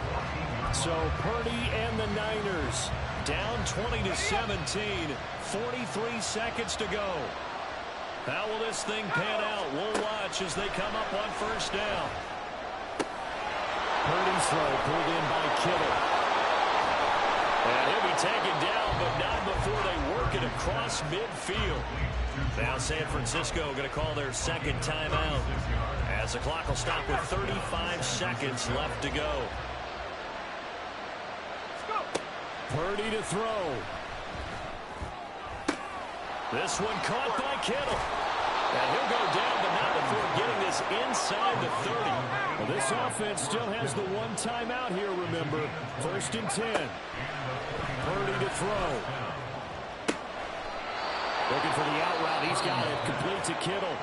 So Purdy and the Niners down 20-17, 43 seconds to go. How will this thing pan out? We'll watch as they come up on first down. Purdy's throw pulled in by Kittle. And he'll be taken down, but not before they work it across midfield. Now San Francisco going to call their second timeout as the clock will stop with 35 seconds left to go. Purdy to throw. This one caught by Kittle. And he'll go down, but not before getting this inside the 30. Well, this offense still has the one timeout here, remember. First and 10. Purdy to throw. Looking for the out route. He's got it. Complete to Kittle.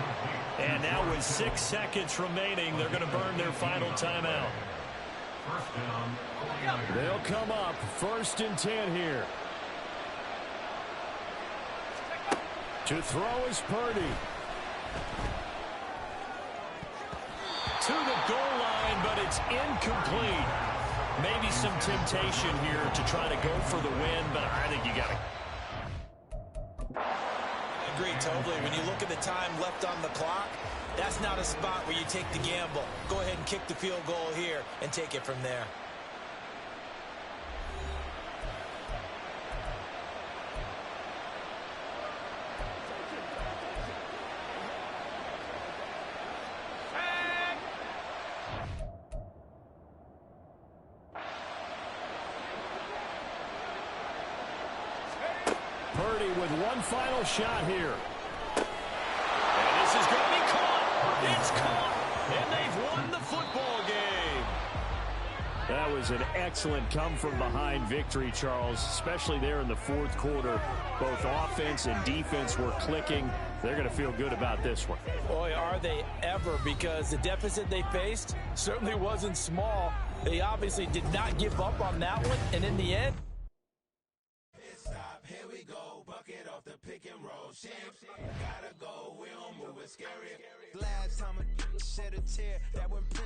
And now with 6 seconds remaining, they're going to burn their final timeout. They'll come up. First and 10 here. To throw is Purdy. To the goal line, but it's incomplete. Maybe some temptation here to try to go for the win, but I think you got to. Agree totally. When you look at the time left on the clock, that's not a spot where you take the gamble. Go ahead and kick the field goal here and take it from there. Purdy with one final shot here. And this is going to be caught. It's caught. And they've won the football game. That was an excellent come-from-behind victory, Charles, especially there in the fourth quarter. Both offense and defense were clicking. They're going to feel good about this one. Boy, are they ever, because the deficit they faced certainly wasn't small. They obviously did not give up on that one, and in the end, Here we go, bucket off the pick and roll. Gotta go, we don't move it scary. Last time I shed a tear, that when Prince